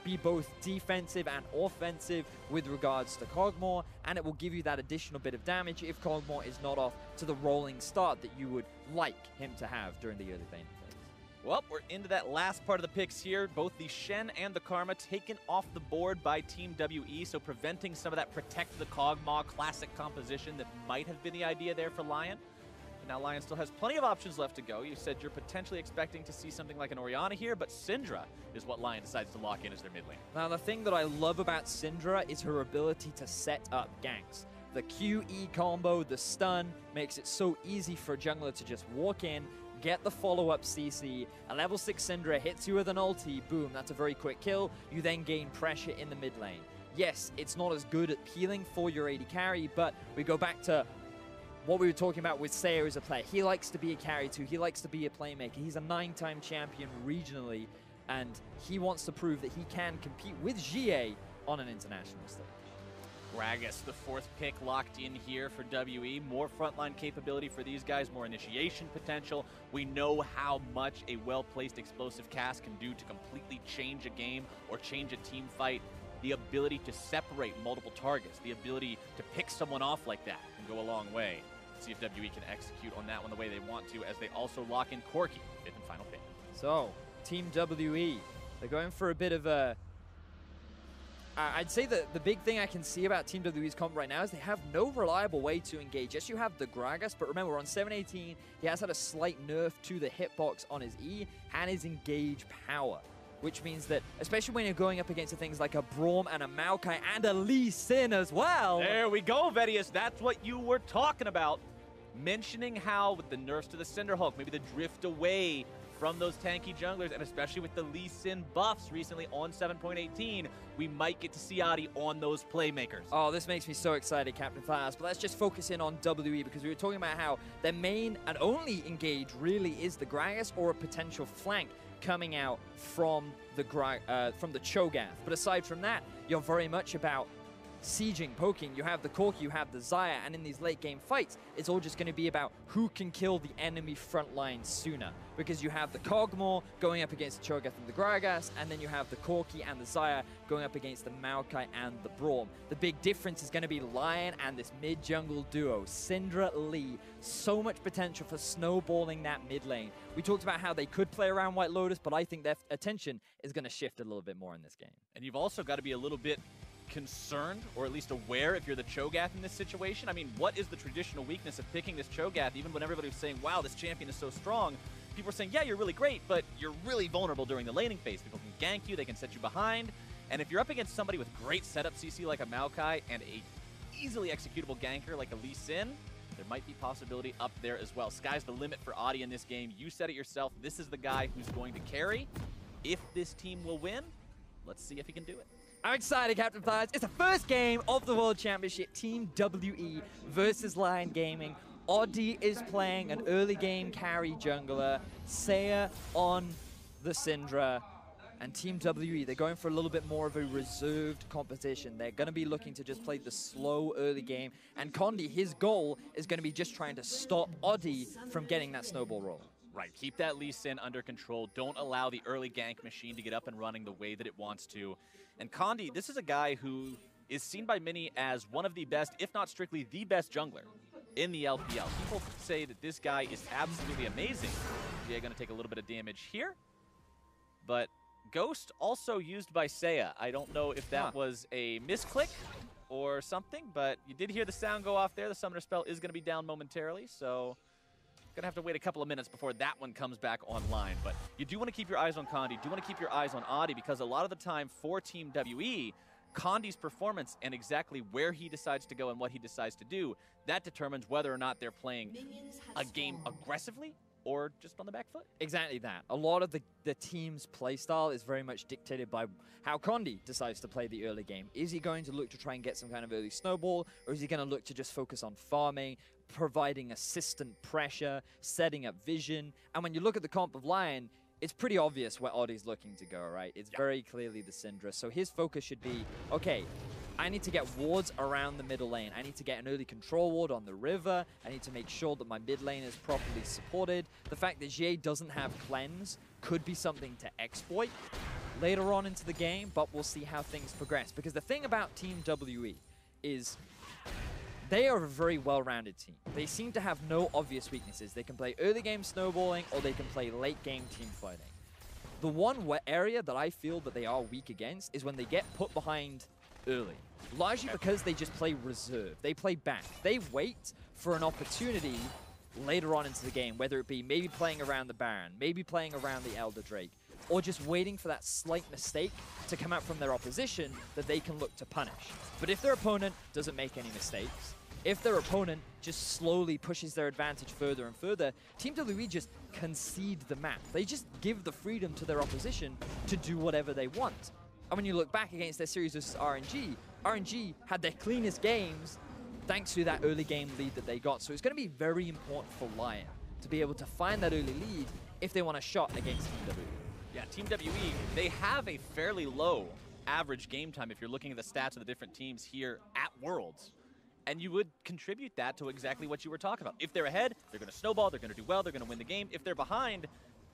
Speaker 19: be both defensive and offensive with regards to Kog'Maw, and it will give you that additional bit of damage if Kog'Maw is not off to the rolling start that you would like him to have during the early lane phase.
Speaker 18: Well, we're into that last part of the picks here. Both the Shen and the Karma taken off the board by Team WE, so preventing some of that Protect the Kog'Maw classic composition that might have been the idea there for Lion. But now Lion still has plenty of options left to go. You said you're potentially expecting to see something like an Orianna here, but Syndra is what Lion decides to lock in as their mid lane.
Speaker 19: Now, the thing that I love about Syndra is her ability to set up ganks. The QE combo, the stun, makes it so easy for a jungler to just walk in, get the follow-up CC, a level 6 Syndra hits you with an ulti, boom, that's a very quick kill. You then gain pressure in the mid lane. Yes, it's not as good at peeling for your AD carry, but we go back to what we were talking about with Seiya as a player. He likes to be a carry too, he likes to be a playmaker. He's a 9-time champion regionally, and he wants to prove that he can compete with GA on an international stage.
Speaker 18: Gragas, the 4th pick, locked in here for WE. More frontline capability for these guys, more initiation potential. We know how much a well-placed explosive cast can do to completely change a game or change a team fight. The ability to separate multiple targets, the ability to pick someone off like that can go a long way. Let's see if WE can execute on that one the way they want to, as they also lock in Corki, 5th and final pick.
Speaker 19: So, Team WE, they're going for a bit of a... I'd say that the big thing I can see about Team WE's comp right now is they have no reliable way to engage. Yes, you have the Gragas, but remember, on 718, he has had a slight nerf to the hitbox on his E and his engage power, which means that, especially when you're going up against things like a Braum and a Maokai and a Lee Sin as well.
Speaker 18: There we go, Vedius. That's what you were talking about. Mentioning how, with the nerfs to the Cinderhulk, maybe the drift away from those tanky junglers, and especially with the Lee Sin buffs recently on 7.18, we might get to see Adi on those playmakers.
Speaker 19: Oh, this makes me so excited, Captain Fast. But let's just focus in on WE, because we were talking about how their main and only engage really is the Gragas or a potential flank coming out from the Cho'Gath. But aside from that, you're very much about sieging, poking. You have the Corki, you have the Xayah, and in these late game fights, it's all just going to be about who can kill the enemy front line sooner. Because you have the Kog'Maw going up against the Cho'Gath and the Gragas, and then you have the Corki and the Xayah going up against the Maokai and the Braum. The big difference is going to be Lion and this mid-jungle duo, Syndra Lee. So much potential for snowballing that mid lane. We talked about how they could play around White Lotus, but I think their attention is going to shift a little bit more in this game.
Speaker 18: And you've also got to be a little bit concerned, or at least aware, if you're the Cho'Gath in this situation. I mean, what is the traditional weakness of picking this Cho'Gath? Even when everybody was saying, wow, this champion is so strong, people were saying, yeah, you're really great, but you're really vulnerable during the laning phase. People can gank you, they can set you behind, and if you're up against somebody with great setup CC like a Maokai and a easily executable ganker like a Lee Sin, there might be possibility up there as well. Sky's the limit for Adi in this game. You said it yourself, this is the guy who's going to carry. If this team will win, let's see if he can do it.
Speaker 19: I'm excited, Captain Flies. It's the first game of the World Championship, Team WE versus Lion Gaming. Adi is playing an early game carry jungler, Seiya on the Syndra, and Team WE, they're going for a little bit more of a reserved composition. They're going to be looking to just play the slow early game, and Condi, his goal is going to be just trying to stop Adi from getting that snowball roll.
Speaker 18: Right, keep that Lee Sin under control. Don't allow the early gank machine to get up and running the way that it wants to. And Condi, this is a guy who is seen by many as one of the best, if not strictly the best jungler in the LPL. People say that this guy is absolutely amazing. GA going to take a little bit of damage here. But Ghost also used by Seiya. I don't know if that was a misclick or something, but you did hear the sound go off there. The summoner spell is going to be down momentarily, so gonna have to wait a couple of minutes before that one comes back online. But you do want to keep your eyes on Condi, do want to keep your eyes on Adi, because a lot of the time for Team WE, Condi's performance and exactly where he decides to go and what he decides to do, that determines whether or not they're playing a game aggressively or just on the back foot.
Speaker 19: Exactly that. A lot of the team's playstyle is very much dictated by how Condi decides to play the early game. Is he going to look to try and get some kind of early snowball, or is he going to look to just focus on farming, providing assistant pressure, setting up vision? And when you look at the comp of Lion, it's pretty obvious where Adi's looking to go, right? It's very clearly the Syndra. So his focus should be, okay, I need to get wards around the middle lane. I need to get an early control ward on the river. I need to make sure that my mid lane is properly supported. The fact that Jie doesn't have cleanse could be something to exploit later on into the game, but we'll see how things progress. Because the thing about Team WE is they are a very well-rounded team. They seem to have no obvious weaknesses. They can play early game snowballing, or they can play late game team fighting. The one area that I feel that they are weak against is when they get put behind early. Largely because they just play reserve. They play back. They wait for an opportunity later on into the game, whether it be maybe playing around the Baron, maybe playing around the Elder Drake, or just waiting for that slight mistake to come out from their opposition that they can look to punish. But if their opponent doesn't make any mistakes, if their opponent just slowly pushes their advantage further and further, Team WE just concede the map. They just give the freedom to their opposition to do whatever they want. And when you look back against their series versus RNG, RNG had their cleanest games thanks to that early game lead that they got. So it's going to be very important for Lion to be able to find that early lead if they want a shot against Team WE.
Speaker 18: Yeah, Team WE, they have a fairly low average game time if you're looking at the stats of the different teams here at Worlds. And you would contribute that to exactly what you were talking about. If they're ahead, they're going to snowball, they're going to do well, they're going to win the game. If they're behind,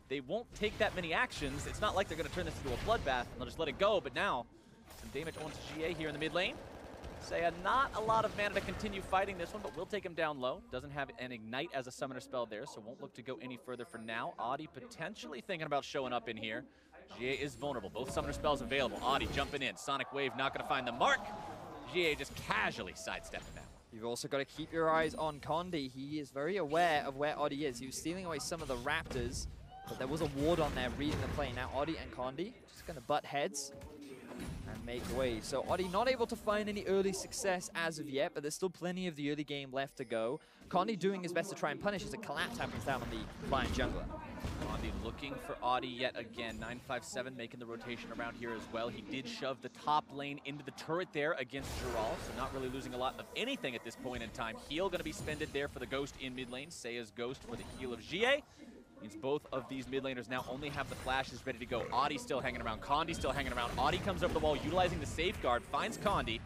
Speaker 18: they won't take that many actions. It's not like they're going to turn this into a bloodbath and they'll just let it go. But now, some damage onto GA here in the mid lane. Saya, not a lot of mana to continue fighting this one, but we'll take him down low. Doesn't have an Ignite as a summoner spell there, so won't look to go any further for now. Adi potentially thinking about showing up in here. GA is vulnerable. Both summoner spells available. Adi jumping in. Sonic Wave not going to find the mark. GA just casually sidestepping that.
Speaker 19: You've also got to keep your eyes on Condi. He is very aware of where Adi is. He was stealing away some of the Raptors, but there was a ward on there reading the play. Now Adi and Condi just going to butt heads and make way. So Adi not able to find any early success as of yet, but there's still plenty of the early game left to go. Condi doing his best to try and punish as a collapse happens down on the Lion jungler.
Speaker 18: Condi looking for Adi yet again. 957 making the rotation around here as well. He did shove the top lane into the turret there against Giral, so not really losing a lot of anything at this point in time. Heal going to be spended there for the Ghost in mid lane. Saya's Ghost for the heal of GA. Means both of these mid laners now only have the flashes ready to go. Adi still hanging around. Condi still hanging around. Adi comes over the wall, utilizing the safeguard, finds Condi.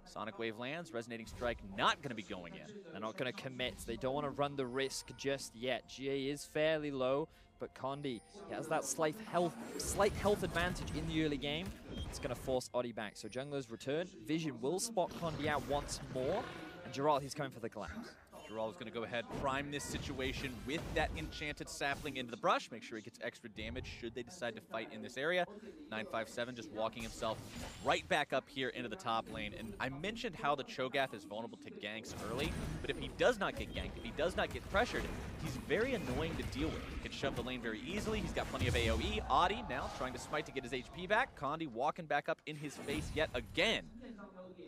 Speaker 18: Sonic Wave lands, Resonating Strike not going to be going in.
Speaker 19: They're not going to commit. They don't want to run the risk just yet. GA is fairly low, but Condi has that slight health advantage in the early game. It's going to force Adi back. So junglers return. Vision will spot Condi out once more. And Giral, he's coming for the collapse.
Speaker 18: Giral is going to go ahead, prime this situation with that enchanted sapling into the brush. Make sure he gets extra damage should they decide to fight in this area. 957 just walking himself right back up here into the top lane. And I mentioned how the Cho'Gath is vulnerable to ganks early, but if he does not get ganked, if he does not get pressured, he's very annoying to deal with. He can shove the lane very easily. He's got plenty of AoE. Adi now trying to smite to get his HP back. Condi walking back up in his face yet again.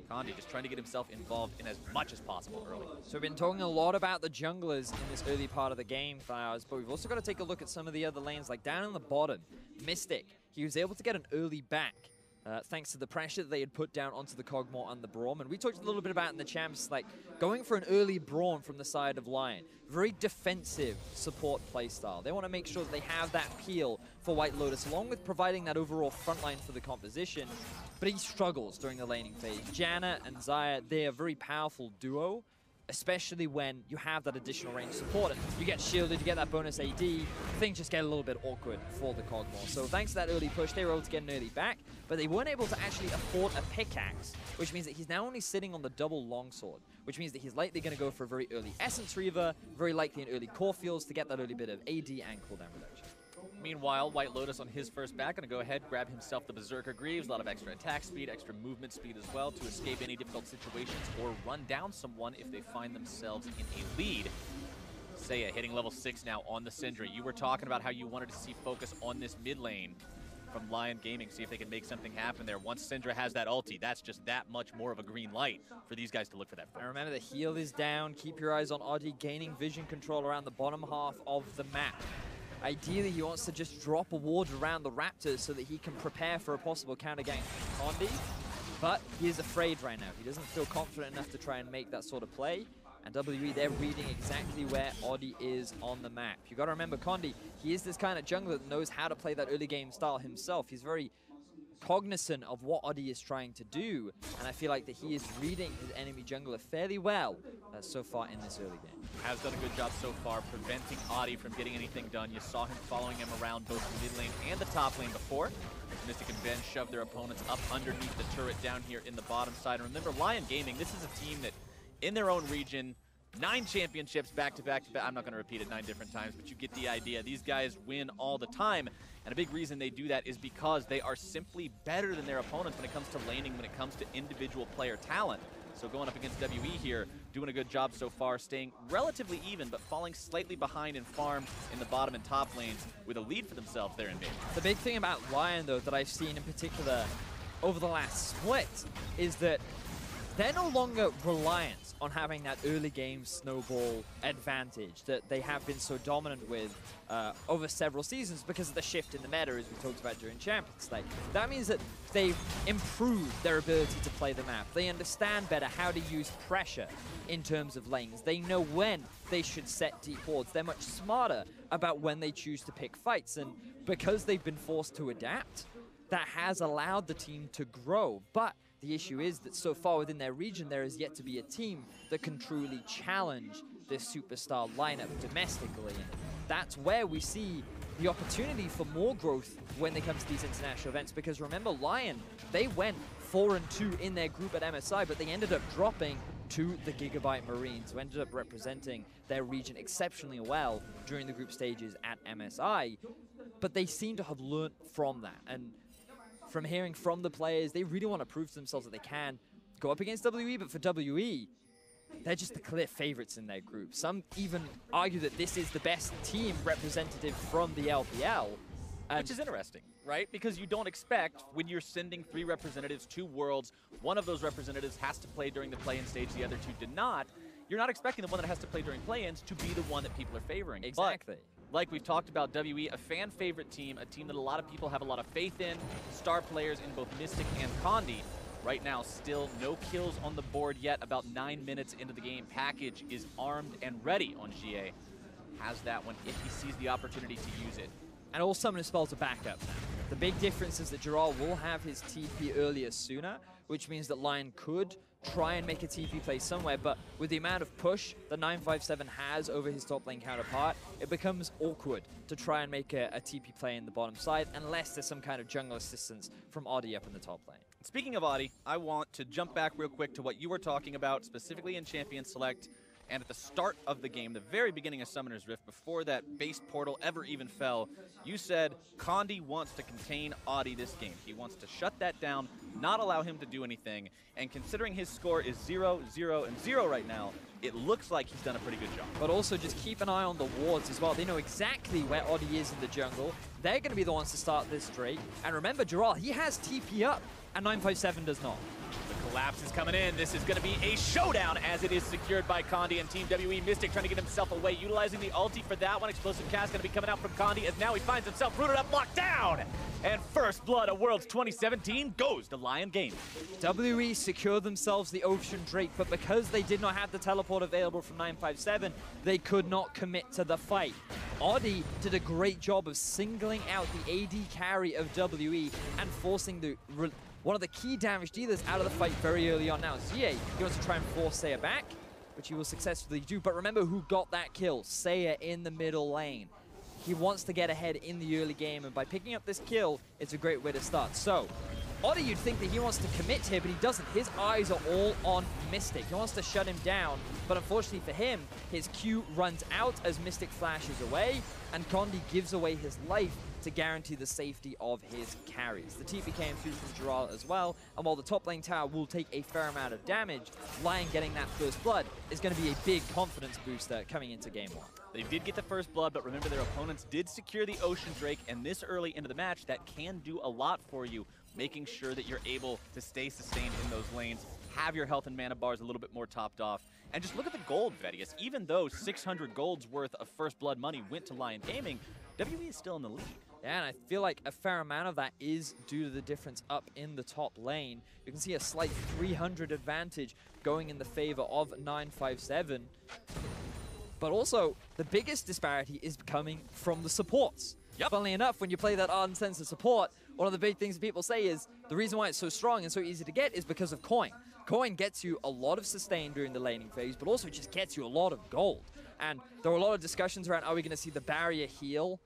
Speaker 18: Condi just trying to get himself involved in as much as possible early.
Speaker 19: So we've been talking a lot about the junglers in this early part of the game, Flowers, but we've also got to take a look at some of the other lanes, like down in the bottom. Mystic, he was able to get an early back thanks to the pressure that they had put down onto the Kog'Maw and the Braum. And we talked a little bit about in the champs, like going for an early Braum from the side of Lion. Very defensive support playstyle. They want to make sure that they have that peel for White Lotus, along with providing that overall frontline for the composition. But he struggles during the laning phase. Janna and Xayah, they're a very powerful duo, especially when you have that additional range support. You get shielded, you get that bonus AD, things just get a little bit awkward for the Kog'Maw. So thanks to that early push, they were able to get an early back, but they weren't able to actually afford a pickaxe, which means that he's now only sitting on the double longsword, which means that he's likely going to go for a very early Essence Reaver, very likely an early Core Fields to get that early bit of AD and cooldown reduction.
Speaker 18: Meanwhile, White Lotus on his first back, going to go ahead, grab himself the Berserker Greaves, a lot of extra attack speed, extra movement speed as well to escape any difficult situations or run down someone if they find themselves in a lead. Saya hitting level 6 now on the Syndra. You were talking about how you wanted to see focus on this mid lane from Lion Gaming, see if they can make something happen there. Once Syndra has that ulti, that's just that much more of a green light for these guys to look for that.
Speaker 19: And remember, the heal is down. Keep your eyes on Adi gaining vision control around the bottom half of the map. Ideally, he wants to just drop a ward around the Raptors so that he can prepare for a possible counter gank from Condi. But he is afraid right now. He doesn't feel confident enough to try and make that sort of play. And WE, they're reading exactly where Adi is on the map. You got to remember, Condi, he is this kind of jungler that knows how to play that early game style himself. He's very cognizant of what Adi is trying to do, and I feel like that he is reading his enemy jungler fairly well so far in this early game.
Speaker 18: Has done a good job so far preventing Adi from getting anything done. You saw him following him around both the mid lane and the top lane before. Mystic and Ben shove their opponents up underneath the turret down here in the bottom side. And remember, Lion Gaming, this is a team that in their own region. 9 championships back to back to back. I'm not going to repeat it 9 different times, but you get the idea. These guys win all the time. And a big reason they do that is because they are simply better than their opponents when it comes to laning, when it comes to individual player talent. So going up against WE here, doing a good job so far, staying relatively even, but falling slightly behind in farm in the bottom and top lanes with a lead for themselves there in mid.
Speaker 19: The big thing about Lion, though, that I've seen in particular over the last split is that they're no longer reliant on having that early game snowball advantage that they have been so dominant with over several seasons because of the shift in the meta, as we talked about during Champions League. That means that they've improved their ability to play the map. They understand better how to use pressure in terms of lanes. They know when they should set deep wards. They're much smarter about when they choose to pick fights, and because they've been forced to adapt, that has allowed the team to grow. But the issue is that so far within their region, there is yet to be a team that can truly challenge this superstar lineup domestically. And that's where we see the opportunity for more growth when they come to these international events. Because remember, Lion, they went 4-2 in their group at MSI, but they ended up dropping to the Gigabyte Marines, who ended up representing their region exceptionally well during the group stages at MSI. But they seem to have learned from that. And from hearing from the players, they really want to prove to themselves that they can go up against WE, but for WE, they're just the clear favorites in their group. Some even argue that this is the best team representative from the LPL.
Speaker 18: Which is interesting, right? Because you don't expect, when you're sending 3 representatives to Worlds, one of those representatives has to play during the play-in stage, the other 2 did not. You're not expecting the one that has to play during play-ins to be the one that people are favoring.
Speaker 19: Exactly.
Speaker 18: But like we've talked about, WE, a fan favorite team, a team that a lot of people have a lot of faith in, star players in both Mystic and Condi. Right now, still no kills on the board yet, about 9 minutes into the game. Package is armed and ready on GA. Has that one if he sees the opportunity to use it.
Speaker 19: And all summoner spells are back up now. The big difference is that Gerald will have his TP earlier sooner, which means that Lion could try and make a TP play somewhere, but with the amount of push that 957 has over his top lane counterpart, it becomes awkward to try and make a TP play in the bottom side unless there's some kind of jungle assistance from Audi up in the top lane.
Speaker 18: Speaking of Audi, I want to jump back real quick to what you were talking about, specifically in Champion Select, and at the start of the game, the very beginning of Summoner's Rift, before that base portal ever even fell, you said Condi wants to contain Audi this game. He wants to shut that down, not allow him to do anything, and considering his score is 0, 0, and 0 right now, it looks like he's done a pretty good job.
Speaker 19: But also just keep an eye on the wards as well. They know exactly where Audi is in the jungle. They're going to be the ones to start this Drake. And remember, Gerald, he has TP up, and 957 does not.
Speaker 18: The collapse is coming in. This is going to be a showdown as it is secured by Condi and Team WE. Mystic trying to get himself away, utilizing the ulti for that one. Explosive cast going to be coming out from Condi as now he finds himself rooted up, locked down. And first blood of Worlds 2017 goes to Lion Gaming.
Speaker 19: WE secured themselves the Ocean Drake, but because they did not have the teleport available from 957, they could not commit to the fight. Audi did a great job of singling out the AD carry of WE and forcing one of the key damage dealers out of the fight very early on. Now, Zia, he wants to try and force Seiya back, which he will successfully do. But remember who got that kill? Seiya in the middle lane. He wants to get ahead in the early game, and by picking up this kill, it's a great way to start. So, Audi, you'd think that he wants to commit here, but he doesn't. His eyes are all on Mystic. He wants to shut him down, but unfortunately for him, his Q runs out as Mystic flashes away, and Condi gives away his life to guarantee the safety of his carries. The TP came through from Gerald as well, and while the top lane tower will take a fair amount of damage, Lion getting that first blood is going to be a big confidence booster coming into game 1.
Speaker 18: They did get the first blood, but remember their opponents did secure the Ocean Drake, and this early into the match, that can do a lot for you, making sure that you're able to stay sustained in those lanes, have your health and mana bars a little bit more topped off. And just look at the gold, Vedius. Even though 600 gold's worth of first blood money went to Lion Gaming, WE is still in the lead.
Speaker 19: Yeah, and I feel like a fair amount of that is due to the difference up in the top lane. You can see a slight 300 advantage going in the favor of 957. But also, the biggest disparity is coming from the supports. Yep. Funnily enough, when you play that Ardent Sense of support, one of the big things that people say is the reason why it's so strong and so easy to get is because of Coin. Coin gets you a lot of sustain during the laning phase, but also just gets you a lot of gold. And there were a lot of discussions around, are we going to see the barrier heal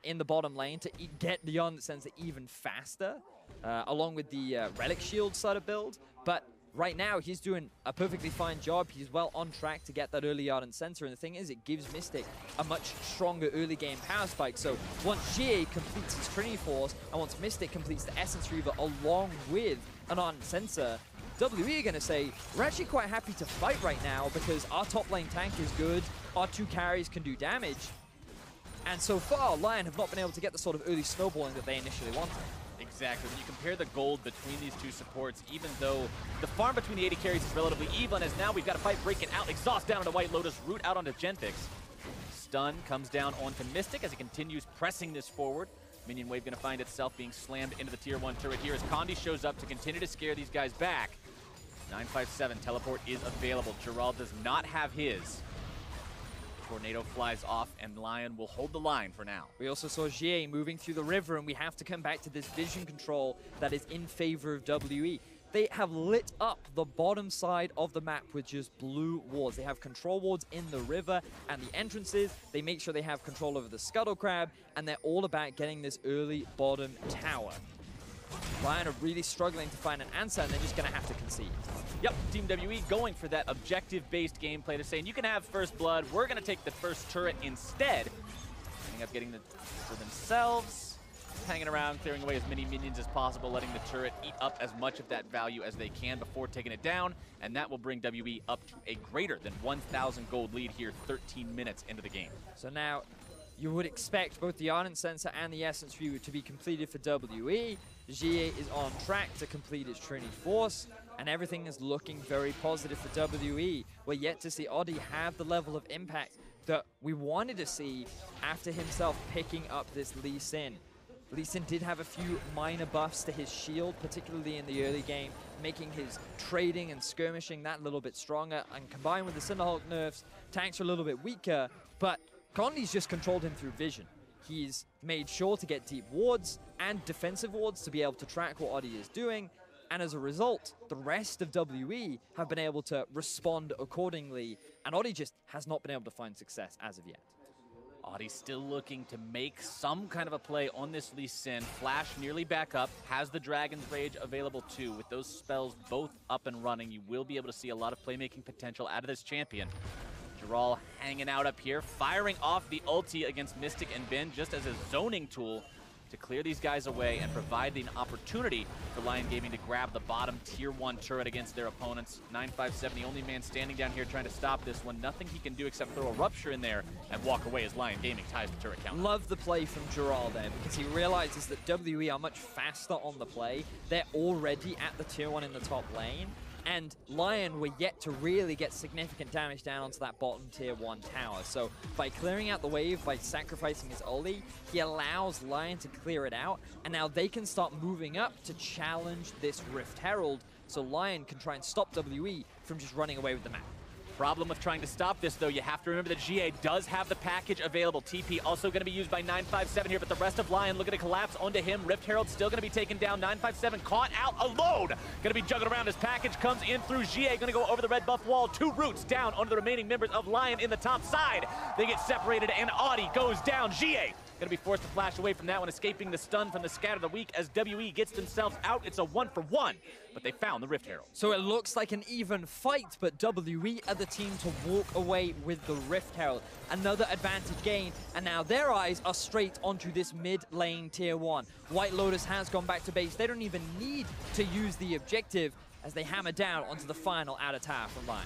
Speaker 19: in the bottom lane to get the Ardent Sense even faster, along with the Relic Shield sort of build. But right now, he's doing a perfectly fine job. He's well on track to get that early yard and center. And the thing is, it gives Mystic a much stronger early game power spike. So once Gioi completes his Trinity Force, and once Mystic completes the Essence Reaver along with an ardent sensor, WE are going to say, we're actually quite happy to fight right now because our top lane tank is good, our 2 carries can do damage, and so far, Lion have not been able to get the sort of early snowballing that they initially wanted.
Speaker 18: Exactly. When you compare the gold between these two supports, even though the farm between the 80 carries is relatively even, as now we've got a fight breaking out, exhaust down onto White Lotus, root out onto Genthix. Stun comes down onto Mystic as he continues pressing this forward. Minion wave going to find itself being slammed into the tier 1 turret here as Condi shows up to continue to scare these guys back. 957 teleport is available. Giral does not have his. Tornado flies off and Lion will hold the line for now.
Speaker 19: We also saw Gioi moving through the river, and we have to come back to this vision control that is in favor of WE. They have lit up the bottom side of the map with just blue wards. They have control wards in the river and the entrances. They make sure they have control over the Scuttle Crab, and they're all about getting this early bottom tower. Lion are really struggling to find an answer, and they're just going to have to concede.
Speaker 18: Yep, Team WE going for that objective-based gameplay. They're saying, you can have first blood, we're going to take the first turret instead. Ending up getting the for themselves. Hanging around, clearing away as many minions as possible, letting the turret eat up as much of that value as they can before taking it down, and that will bring WE up to a greater than 1,000 gold lead here 13 minutes into the game.
Speaker 19: So now, you would expect both the Ardent Sensor and the Essence Reaver to be completed for WE. Gioi is on track to complete his Trinity Force, and everything is looking very positive for WE. We're yet to see Oddie have the level of impact that we wanted to see after himself picking up this Lee Sin. Lee Sin did have a few minor buffs to his shield, particularly in the early game, making his trading and skirmishing that little bit stronger, and combined with the Cinderhulk nerfs, tanks are a little bit weaker, but Conley's just controlled him through vision. He's made sure to get deep wards and defensive wards to be able to track what Oddie is doing, and as a result, the rest of WE have been able to respond accordingly, and Oddie just has not been able to find success as of yet.
Speaker 18: Oddie still looking to make some kind of a play on this Lee Sin. Flash nearly back up, has the Dragon's Rage available too. With those spells both up and running, you will be able to see a lot of playmaking potential out of this champion. Giral hanging out up here, firing off the ulti against Mystic and Ben just as a zoning tool to clear these guys away and provide an opportunity for Lion Gaming to grab the bottom tier 1 turret against their opponents. 957, the only man standing down here trying to stop this one. Nothing he can do except throw a Rupture in there and walk away as Lion Gaming ties the turret count.
Speaker 19: Love the play from Giral there, because he realizes that WE are much faster on the play. They're already at the tier 1 in the top lane, and Lion were yet to really get significant damage down onto that bottom tier 1 tower. So by clearing out the wave, by sacrificing his ulti, he allows Lion to clear it out, and now they can start moving up to challenge this Rift Herald, so Lion can try and stop WE from just running away with the map.
Speaker 18: Problem with trying to stop this, though, you have to remember that Gioi does have the package available. TP also going to be used by 957 here, but the rest of Lion looking to collapse onto him. Rift Herald still going to be taken down. 957 caught out alone. Going to be juggled around. His package comes in through Gioi. Going to go over the red buff wall. 2 roots down onto the remaining members of Lion in the top side. They get separated, and Audi goes down. Gioi going to be forced to flash away from that one, escaping the stun from the Scatter of the Weak as WE gets themselves out. It's a 1-for-1, but they found the Rift Herald.
Speaker 19: So it looks like an even fight, but WE are the team to walk away with the Rift Herald. Another advantage gain, and now their eyes are straight onto this mid lane tier 1. White Lotus has gone back to base. They don't even need to use the objective as they hammer down onto the final outer tower from Lion.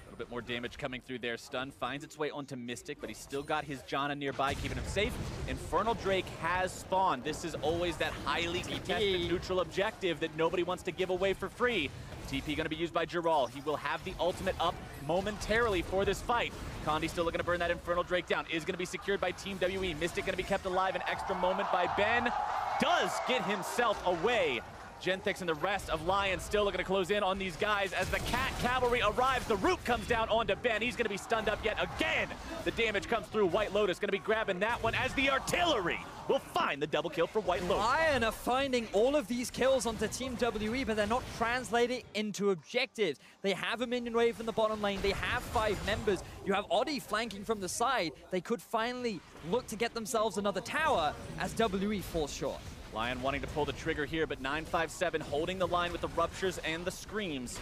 Speaker 18: A bit more damage coming through there. Stun finds its way onto Mystic, but he's still got his Janna nearby, keeping him safe. Infernal Drake has spawned. This is always that highly contested neutral objective that nobody wants to give away for free. TP going to be used by Giral. He will have the ultimate up momentarily for this fight. Condi still looking to burn that Infernal Drake down. Is going to be secured by Team WE. Mystic going to be kept alive. An extra moment by Ben. Does get himself away. Genthix and the rest of Lion still looking to close in on these guys as the Cat Cavalry arrives. The root comes down onto Ben. He's going to be stunned up yet again. The damage comes through. White Lotus going to be grabbing that one as the artillery will find the double kill for White Lotus.
Speaker 19: Lion are finding all of these kills onto Team WE, but they're not translating into objectives. They have a minion wave in the bottom lane. They have 5 members. You have Oddie flanking from the side. They could finally look to get themselves another tower as WE falls short.
Speaker 18: Lion wanting to pull the trigger here, but 957 holding the line with the Ruptures and the Screams.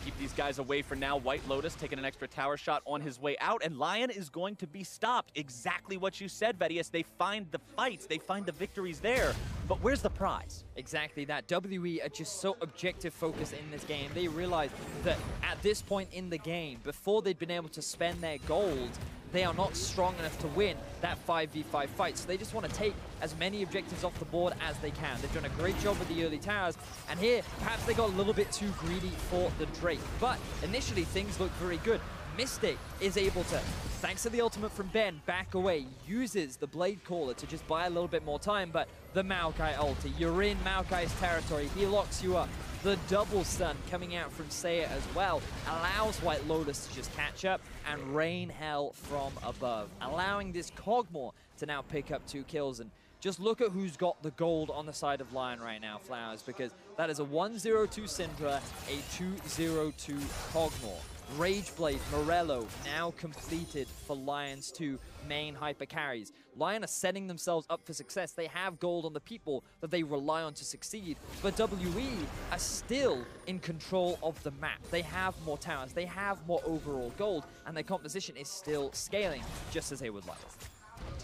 Speaker 18: keep these guys away for now. White Lotus taking an extra tower shot on his way out, and Lion is going to be stopped. Exactly what you said, Vedius. They find the fights, they find the victories there, but where's the prize?
Speaker 19: Exactly that. WE are just so objective focused in this game. They realize that at this point in the game, before they'd been able to spend their gold, they are not strong enough to win that 5v5 fight. So they just want to take as many objectives off the board as they can. They've done a great job with the early towers. And here, perhaps they got a little bit too greedy for the Drake. But initially, things look very good. Mystic is able to, thanks to the ultimate from Ben, back away, uses the Blade Caller to just buy a little bit more time, but the Maokai ulti, you're in Maokai's territory, he locks you up. The double stun coming out from Seiya as well allows White Lotus to just catch up and rain hell from above, allowing this Kog'Maw to now pick up 2 kills. And just look at who's got the gold on the side of Lion right now, Flowers, because that is a 1-0-2 Syndra, a 2-0-2 Kog'Maw. Rageblade, Morello, now completed for Lion's 2 main hyper carries. Lion are setting themselves up for success. They have gold on the people that they rely on to succeed, but WE are still in control of the map. They have more towers, they have more overall gold, and their composition is still scaling just as they would like.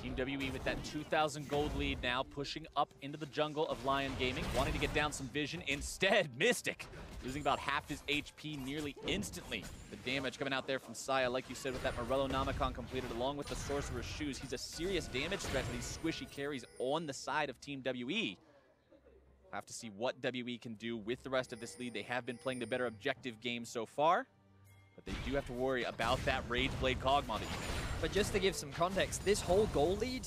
Speaker 18: Team WE with that 2,000 gold lead now, pushing up into the jungle of Lion Gaming, wanting to get down some vision. Instead, Mystic losing about half his HP nearly instantly. The damage coming out there from Seiya, like you said, with that Morello Namicon completed, along with the Sorcerer's Shoes. He's a serious damage threat to these squishy carries on the side of Team WE. We'll have to see what WE can do with the rest of this lead. They have been playing the better objective game so far, but they do have to worry about that Rageblade Kog'Maw.
Speaker 19: But just to give some context, this whole goal lead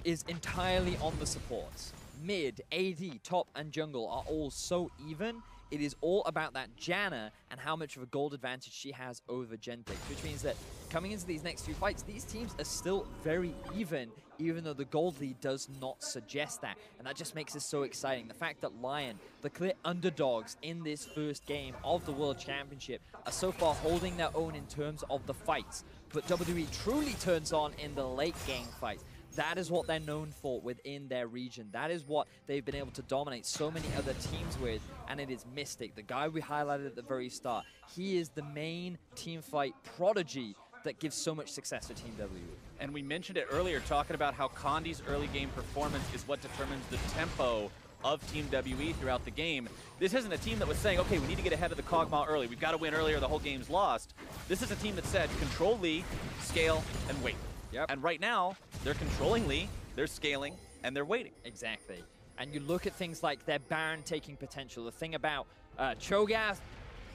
Speaker 19: is entirely on the supports. Mid, AD, top, and jungle are all so even. It is all about that Janna and how much of a gold advantage she has over Gentex, which means that coming into these next few fights, these teams are still very even though the gold lead does not suggest that. And that just makes this so exciting. The fact that Lion, the clear underdogs in this first game of the World Championship, are so far holding their own in terms of the fights. But WE truly turns on in the late game fights. That is what they're known for within their region. That is what they've been able to dominate so many other teams with, and it is Mystic, the guy we highlighted at the very start. He is the main teamfight prodigy that gives so much success to Team WE.
Speaker 18: And we mentioned it earlier, talking about how Condi's early game performance is what determines the tempo of Team WE throughout the game. This isn't a team that was saying, okay, we need to get ahead of the Kog'Maw early. We've got to win earlier, the whole game's lost. This is a team that said, control Lee, scale, and wait.
Speaker 19: Yep.
Speaker 18: And right now, they're controlling Lee, they're scaling, and they're waiting.
Speaker 19: Exactly. And you look at things like their Baron taking potential. The thing about Cho'Gath,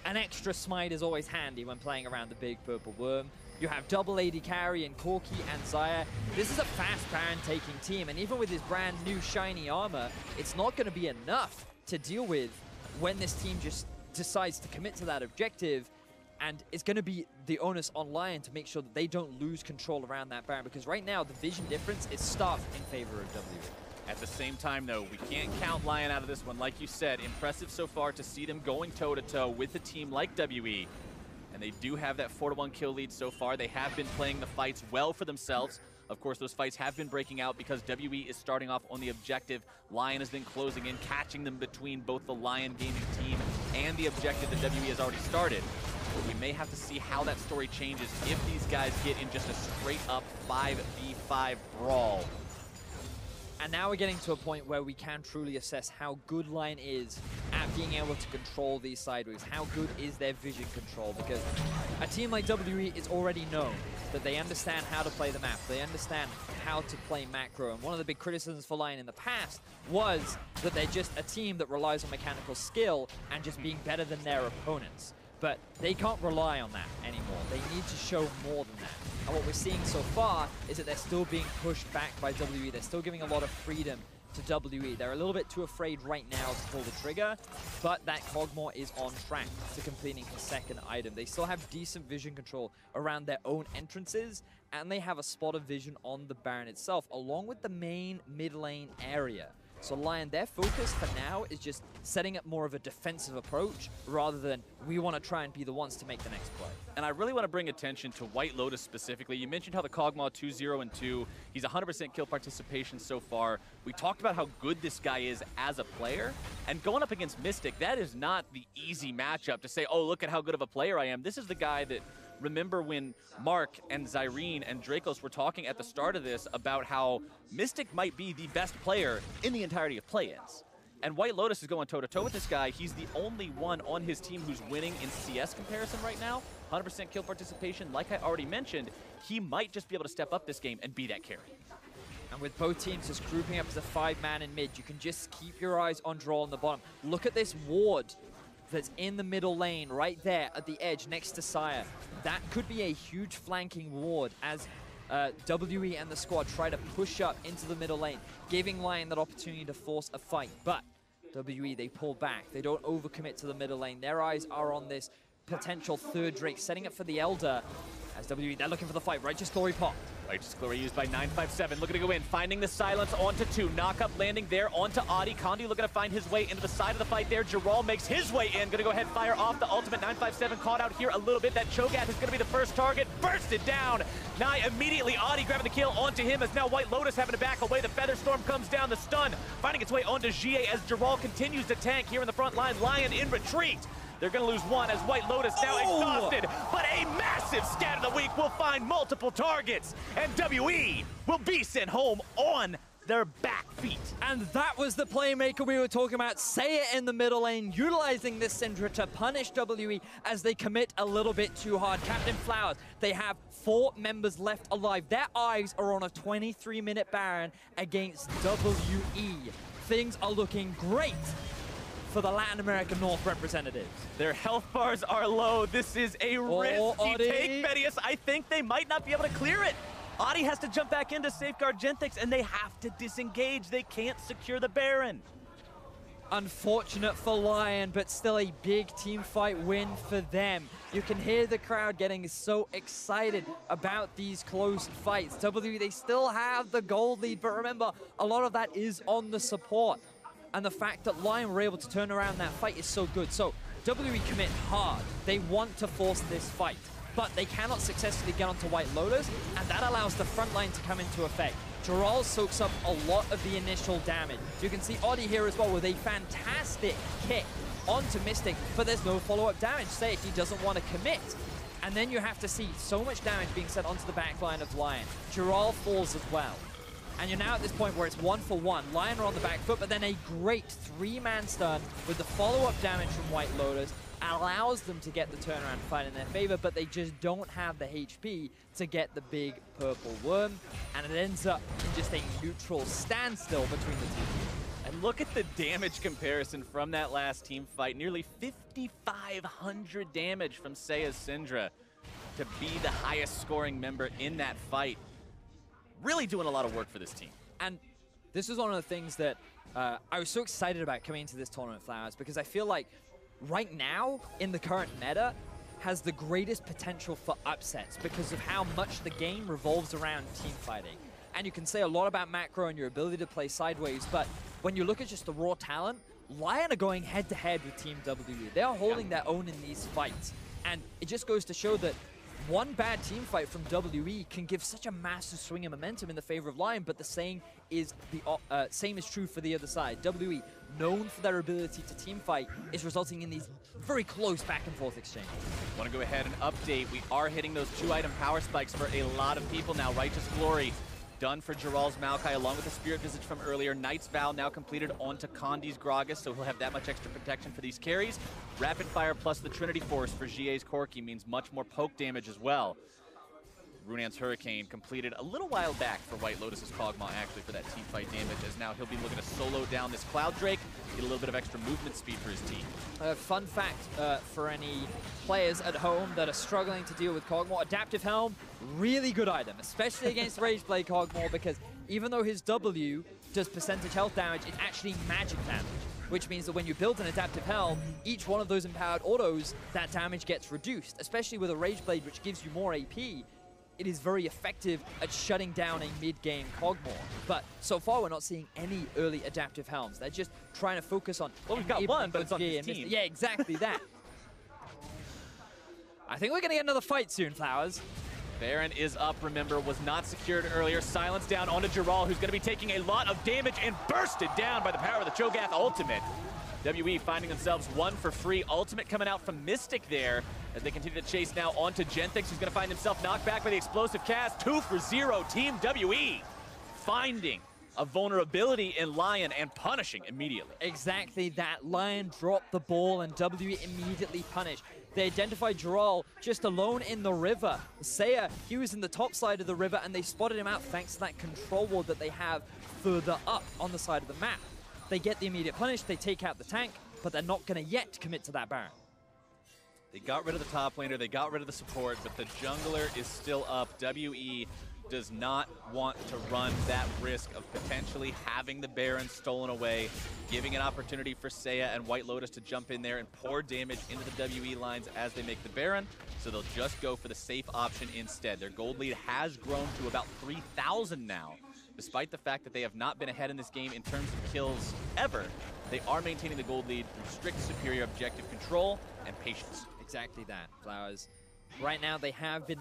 Speaker 19: an extra smite is always handy when playing around the big purple worm. You have double AD carry and Corki and Xayah. This is a fast Baron taking team, and even with his brand new shiny armor, it's not going to be enough to deal with when this team just decides to commit to that objective. And it's going to be the onus on Lion to make sure that they don't lose control around that Baron, because right now the vision difference is stark in favor of WE.
Speaker 18: At the same time, though, we can't count Lion out of this one. Like you said, impressive so far to see them going toe-to-toe with a team like WE. And they do have that 4-1 kill lead so far. They have been playing the fights well for themselves. Of course, those fights have been breaking out because WE is starting off on the objective. Lion has been closing in, catching them between both the Lion Gaming team and the objective that WE has already started. We may have to see how that story changes if these guys get in just a straight-up 5v5 brawl.
Speaker 19: And now we're getting to a point where we can truly assess how good Lion is at being able to control these sideways. How good is their vision control? Because a team like WE is already known that they understand how to play the map. They understand how to play macro. And one of the big criticisms for Lion in the past was that they're just a team that relies on mechanical skill and just being better than their opponents. But they can't rely on that anymore. They need to show more than that. And what we're seeing so far is that they're still being pushed back by WE. They're still giving a lot of freedom to WE. They're a little bit too afraid right now to pull the trigger, but that Kog'Maw is on track to completing his second item. They still have decent vision control around their own entrances, and they have a spot of vision on the Baron itself, along with the main mid lane area. So Lion, their focus for now is just setting up more of a defensive approach rather than we want to try and be the ones to make the next play.
Speaker 18: And I really want to bring attention to White Lotus specifically. You mentioned how the Kog'Maw 2-0 and 2, he's 100% kill participation so far. We talked about how good this guy is as a player. And going up against Mystic, that is not the easy matchup to say, oh, look at how good of a player I am. This is the guy that, remember when Mark and Zyrene and Dracos were talking at the start of this about how Mystic might be the best player in the entirety of play-ins. And White Lotus is going toe-to-toe with this guy. He's the only one on his team who's winning in CS comparison right now. 100% kill participation, like I already mentioned. He might just be able to step up this game and be that carry.
Speaker 19: And with both teams just grouping up as a 5-man in mid, you can just keep your eyes on Draw on the bottom. Look at this ward that's in the middle lane right there at the edge next to Sire. That could be a huge flanking ward as WE and the squad try to push up into the middle lane, giving Lion that opportunity to force a fight. But WE, they pull back. They don't overcommit to the middle lane. Their eyes are on this potential third Drake, setting up for the Elder. As WE, they're looking for the fight. Righteous Glory pop.
Speaker 18: Righteous Glory used by 957, looking to go in, finding the silence onto 2. Knock-up landing there onto Adi. Condi looking to find his way into the side of the fight there. Giral makes his way in, gonna go ahead, fire off the ultimate. 957 caught out here a little bit. That Cho'Gath is gonna be the first target. Bursted down. Nye immediately, Adi grabbing the kill onto him as now White Lotus having to back away. The Featherstorm comes down, the stun, finding its way onto Jie as Giral continues to tank here in the front line. Lion in retreat. They're going to lose one as White Lotus now exhausted, but a massive scat of the week will find multiple targets, and WE will be sent home on their back feet.
Speaker 19: And that was the playmaker we were talking about. Say it in the middle lane, utilizing this Syndra to punish WE as they commit a little bit too hard. Captain Flowers, they have 4 members left alive. Their eyes are on a 23-minute Baron against WE. Things are looking great for the Latin American North representatives.
Speaker 18: Their health bars are low. This is a risky take, Medius. I think they might not be able to clear it. Adi has to jump back in to safeguard Genthix, and they have to disengage. They can't secure the Baron.
Speaker 19: Unfortunate for Lion, but still a big team fight win for them. You can hear the crowd getting so excited about these close fights. WE, they still have the gold lead, but remember, a lot of that is on the support. And the fact that Lion were able to turn around that fight is so good. So WE commit hard. They want to force this fight, but they cannot successfully get onto White Lotus, and that allows the front line to come into effect. Giral soaks up a lot of the initial damage. You can see Adi here as well with a fantastic kick onto Mystic, but there's no follow-up damage. Say if he doesn't want to commit. And then you have to see so much damage being sent onto the back line of Lion. Giral falls as well. And you're now at this point where it's 1-for-1. Lion are on the back foot, but then a great 3-man stun with the follow-up damage from White Lotus allows them to get the turnaround fight in their favor, but they just don't have the HP to get the big purple worm, and it ends up in just a neutral standstill between the two.
Speaker 18: And look at the damage comparison from that last team fight. Nearly 5,500 damage from Seiya's Syndra to be the highest scoring member in that fight. Really doing a lot of work for this team.
Speaker 19: And this is one of the things that I was so excited about coming into this tournament, Flowers, because I feel like right now, in the current meta, has the greatest potential for upsets because of how much the game revolves around team fighting. And you can say a lot about macro and your ability to play sideways, but when you look at just the raw talent, Lion are going head-to-head with Team WE. They are holding their own in these fights. And it just goes to show that one bad team fight from WE can give such a massive swing in momentum in the favor of Lion, but the same is true for the other side. WE, known for their ability to team fight, is resulting in these very close back and forth exchanges.
Speaker 18: Want to go ahead and update. We are hitting those 2-item power spikes for a lot of people now. Righteous Glory done for Giral's Maokai, along with the Spirit Visage from earlier. Knight's Vow now completed onto Condi's Gragas, so he'll have that much extra protection for these carries. Rapid Fire plus the Trinity Force for Jie's Corki means much more poke damage as well. Runan's Hurricane completed a little while back for White Lotus's Kog'Maw, actually, for that team fight damage, as now he'll be looking to solo down this Cloud Drake, get a little bit of extra movement speed for his team.
Speaker 19: Fun fact for any players at home that are struggling to deal with Kog'Maw, Adaptive Helm, really good item, especially against Rageblade Kog'Maw, because even though his W does percentage health damage, it's actually magic damage, which means that when you build an Adaptive Helm, each one of those empowered autos, that damage gets reduced, especially with a Rageblade, which gives you more AP. it is very effective at shutting down a mid-game Kog'Maw. But so far, we're not seeing any early adaptive helms. They're just trying to focus on...
Speaker 18: Well, we've got one, but it's on his team.
Speaker 19: Yeah, exactly that. I think we're going to get another fight soon, Flowers.
Speaker 18: Baron is up, remember, was not secured earlier. Silence down onto Giral, who's going to be taking a lot of damage and bursted down by the power of the Cho'Gath ultimate. WE finding themselves one for free. Ultimate coming out from Mystic there as they continue to chase now onto Genthix, who's going to find himself knocked back by the explosive cast. 2 for 0, Team WE finding a vulnerability in Lion and punishing immediately.
Speaker 19: Exactly that. Lion dropped the ball and WE immediately punished. They identified Giral just alone in the river. Seiya, he was in the top side of the river and they spotted him out thanks to that control ward that they have further up on the side of the map. They get the immediate punish, they take out the tank, but they're not going to yet commit to that Baron.
Speaker 18: They got rid of the top laner, they got rid of the support, but the jungler is still up. WE does not want to run that risk of potentially having the Baron stolen away, giving an opportunity for Seiya and White Lotus to jump in there and pour damage into the WE lines as they make the Baron, so they'll just go for the safe option instead. Their gold lead has grown to about 3,000 now. Despite the fact that they have not been ahead in this game in terms of kills ever, they are maintaining the gold lead through strict superior objective control and patience.
Speaker 19: Exactly that, Flowers. Right now, they have been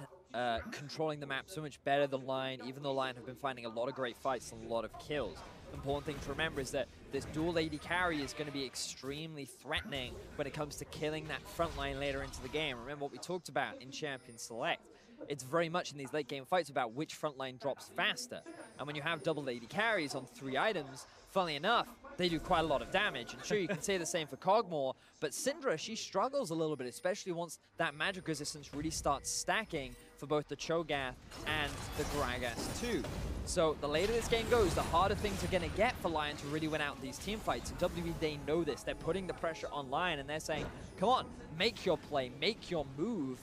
Speaker 19: controlling the map so much better than Lion, even though Lion have been finding a lot of great fights and a lot of kills. The important thing to remember is that this dual AD carry is going to be extremely threatening when it comes to killing that front line later into the game. Remember what we talked about in Champion Select. It's very much in these late game fights about which front line drops faster. And when you have double AD carries on 3 items, funnily enough, they do quite a lot of damage. And sure, you can say the same for Kog'Maw, but Syndra, she struggles a little bit, especially once that magic resistance really starts stacking for both the Cho'Gath and the Gragas too. So the later this game goes, the harder things are going to get for Lion to really win out these team fights. And WE, they know this. They're putting the pressure on Lion, and they're saying, come on, make your play, make your move.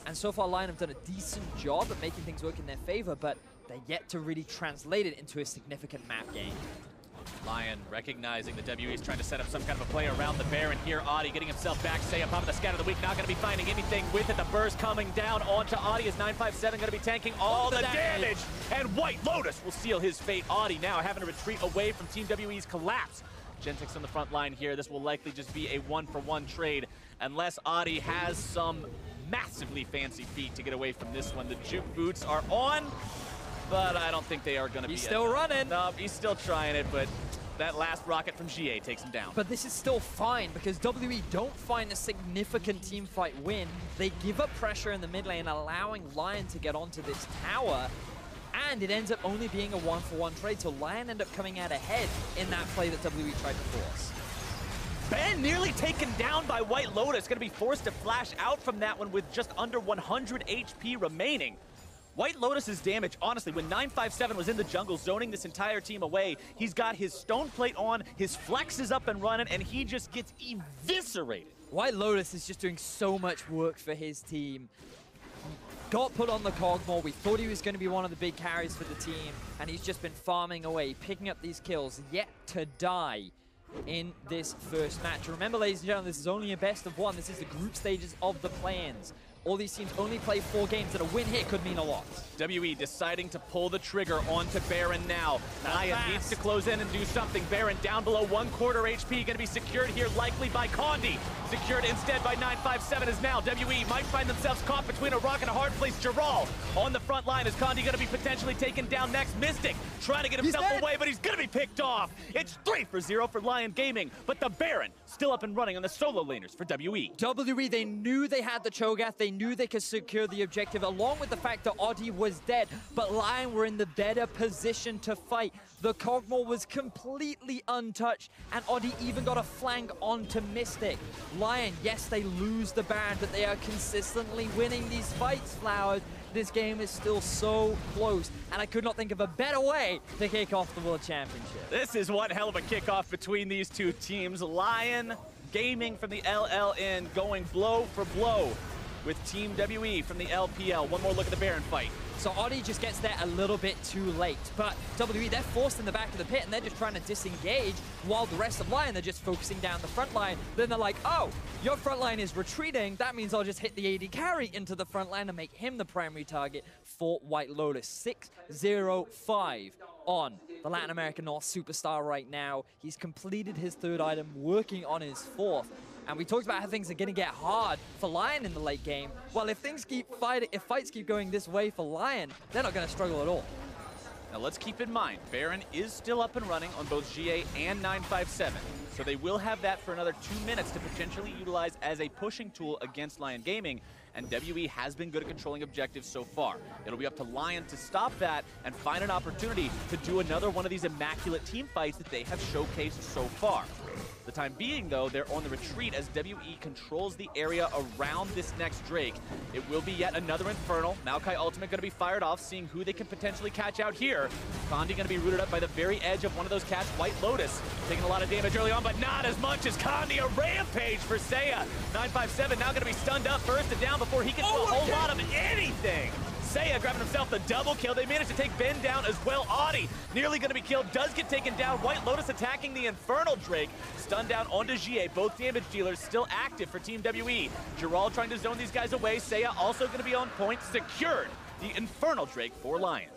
Speaker 19: And so far, Lion have done a decent job at making things work in their favor, but they're yet to really translate it into a significant map game.
Speaker 18: Lion recognizing the WE is trying to set up some kind of a play around the Baron here. Audi getting himself back. Seiya popping the scout of the week. Not going to be finding anything with it. The burst coming down onto Audi as 957 going to be tanking all the damage. And White Lotus will seal his fate. Audi now having to retreat away from Team WE's collapse. Genthix on the front line here. This will likely just be a 1-for-1 trade unless Audi has some massively fancy feet to get away from this one. The juke boots are on, but I don't think they are going to be.
Speaker 19: He's still running.
Speaker 18: No, he's still trying it, but that last rocket from GA takes him down.
Speaker 19: But this is still fine because WE don't find a significant team fight win. They give up pressure in the mid lane, allowing Lion to get onto this tower, and it ends up only being a 1-for-1 trade, so Lion end up coming out ahead in that play that WE tried to force.
Speaker 18: Ben nearly taken down by White Lotus, going to be forced to flash out from that one with just under 100 HP remaining. White Lotus's damage, honestly, when 957 was in the jungle zoning this entire team away, he's got his stone plate on, his flex is up and running, and he just gets eviscerated.
Speaker 19: White Lotus is just doing so much work for his team. Got put on the Kog'Maw. We thought he was going to be one of the big carries for the team, and he's just been farming away, picking up these kills, yet to die in this first match. Remember, ladies and gentlemen, this is only a best of 1. This is the group stages of the play-ins. All these teams only play 4 games, and a win here could mean a lot.
Speaker 18: WE deciding to pull the trigger onto Baron now. Lion needs to close in and do something. Baron down below 1/4 HP, going to be secured here likely by Condi. Secured instead by 957 is now. WE might find themselves caught between a rock and a hard place. Giral on the front line. Is Condi going to be potentially taken down next? Mystic trying to get himself away, but he's going to be picked off. It's 3 for 0 for Lion Gaming, but the Baron still up and running on the solo laners for WE.
Speaker 19: WE, they knew they had the Cho'Gath. They knew they could secure the objective, along with the fact that Audi was dead, but Lion were in the better position to fight. The Kog'Maw was completely untouched, and Audi even got a flank onto Mystic. Lion, yes, they lose the Baron, but they are consistently winning these fights, Flowers. This game is still so close, and I could not think of a better way to kick off the World Championship.
Speaker 18: This is one hell of a kickoff between these two teams. Lion Gaming from the LLN going blow for blow with Team WE from the LPL. One more look at the Baron fight.
Speaker 19: So Oddie just gets there a little bit too late. But WE, they're forced in the back of the pit, and they're just trying to disengage, while the rest of Lion, they're just focusing down the front line. Then they're like, oh, your front line is retreating. That means I'll just hit the AD carry into the front line and make him the primary target for White Lotus. 6-0-5 on the Latin American North superstar right now. He's completed his third item, working on his fourth. And we talked about how things are going to get hard for Lion in the late game. Well, if things keep fighting, if fights keep going this way for Lion, they're not going to struggle at all.
Speaker 18: Now let's keep in mind, Baron is still up and running on both GA and 957. So they will have that for another 2 minutes to potentially utilize as a pushing tool against Lion Gaming. And WE has been good at controlling objectives so far. It'll be up to Lion to stop that and find an opportunity to do another one of these immaculate team fights that they have showcased so far. The time being, though, they're on the retreat as WE controls the area around this next Drake. It will be yet another Infernal. Maokai Ultimate going to be fired off, seeing who they can potentially catch out here. Kondi going to be rooted up by the very edge of one of those cats, White Lotus. Taking a lot of damage early on, but not as much as Kondi. A rampage for Seiya. 957 now going to be stunned up first and down before he can do a whole lot of anything. Seiya grabbing himself the double kill. They managed to take Ben down as well. Audi nearly going to be killed, does get taken down. White Lotus attacking the Infernal Drake. Stunned down onto GA. Both damage dealers still active for Team WE. Gerald trying to zone these guys away. Seiya also going to be on point. Secured the Infernal Drake for Lion.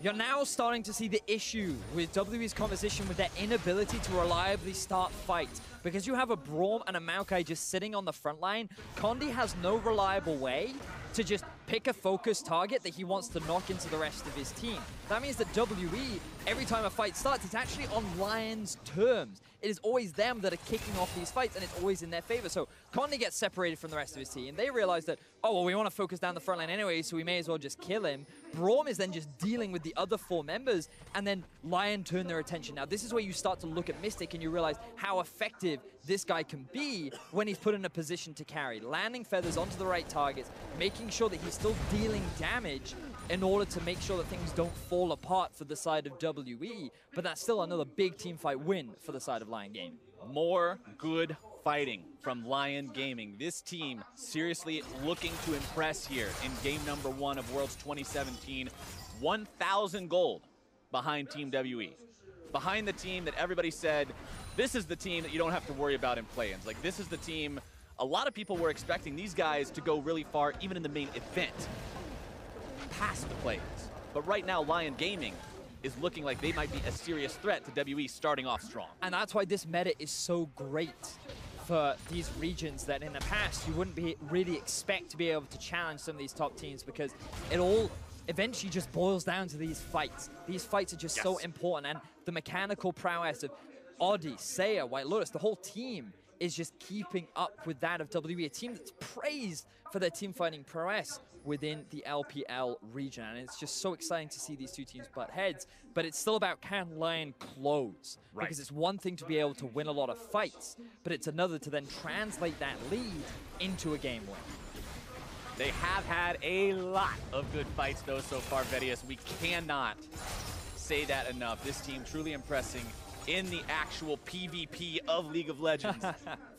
Speaker 19: You're now starting to see the issue with WE's composition with their inability to reliably start fights. Because you have a Braum and a Maokai just sitting on the front line, Kondi has no reliable way to just pick a focused target that he wants to knock into the rest of his team. That means that WE, every time a fight starts, it's actually on Lion's terms. It is always them that are kicking off these fights, and it's always in their favor. So Kondi gets separated from the rest of his team. They realize that, oh, well, we want to focus down the front line anyway, so we may as well just kill him. Braum is then just dealing with the other 4 members, and then Lion turn their attention. Now, this is where you start to look at Mystic, and you realize how effective this guy can be when he's put in a position to carry. Landing feathers onto the right targets, making sure that he's still dealing damage in order to make sure that things don't fall apart for the side of WE. But that's still another big team fight win for the side of Lion Gaming.
Speaker 18: More good fighting from Lion Gaming. This team seriously looking to impress here in game number 1 of Worlds 2017. 1,000 gold behind Team WE. Behind the team that everybody said, this is the team that you don't have to worry about in play-ins. Like, this is the team, a lot of people were expecting these guys to go really far, even in the main event, past the play-ins. But right now, Lion Gaming is looking like they might be a serious threat to WE starting off strong.
Speaker 19: And that's why this meta is so great for these regions that in the past you wouldn't really expect to be able to challenge some of these top teams, because it all eventually just boils down to these fights. These fights are just so important, and the mechanical prowess of Audi, Seiya, White Lotus, the whole team is just keeping up with that of WE, a team that's praised for their team fighting prowess within the LPL region. And it's just so exciting to see these two teams butt heads, but it's still about, can Lion close?
Speaker 18: Right.
Speaker 19: Because it's one thing to be able to win a lot of fights, but it's another to then translate that lead into a game win.
Speaker 18: They have had a lot of good fights, though, so far, Vedius. We cannot say that enough. This team truly impressing in the actual PvP of League of Legends.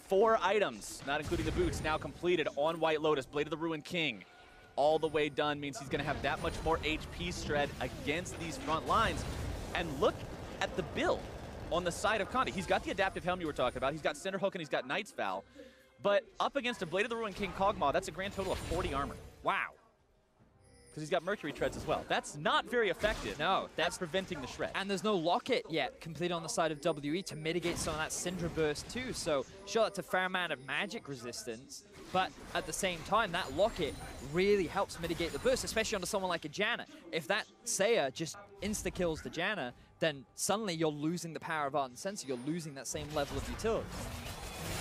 Speaker 18: 4 items, not including the boots, now completed on White Lotus. Blade of the Ruined King, all the way done, means he's going to have that much more HP shred against these front lines. And look at the build on the side of Kondi. He's got the adaptive helm you were talking about. He's got Cinder Hook and he's got Knight's Vow. But up against a Blade of the Ruined King Kog'Maw, that's a grand total of 40 armor. Wow. Because he's got Mercury Treads as well. That's not very effective.
Speaker 19: No.
Speaker 18: That's preventing the shred.
Speaker 19: And there's no Locket yet complete on the side of WE to mitigate some of that Syndra burst too. So sure, that's a fair amount of magic resistance, but at the same time, that Locket really helps mitigate the burst, especially onto someone like a Janna. If that Seiya just insta-kills the Janna, then suddenly you're losing the power of Ardent Sensor. You're losing that same level of utility.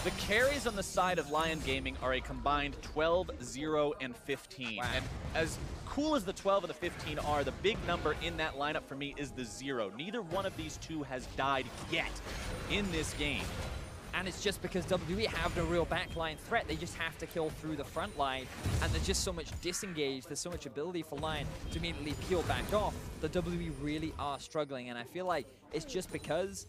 Speaker 18: The carries on the side of Lion Gaming are a combined 12, 0, and 15. Wow. And as cool as the 12 and the 15 are, the big number in that lineup for me is the 0. Neither one of these two has died yet in this game.
Speaker 19: And it's just because WE have no real backline threat. They just have to kill through the front line. And there's just so much disengage. There's so much ability for Lion to immediately peel back off. The WE really are struggling. And I feel like it's just because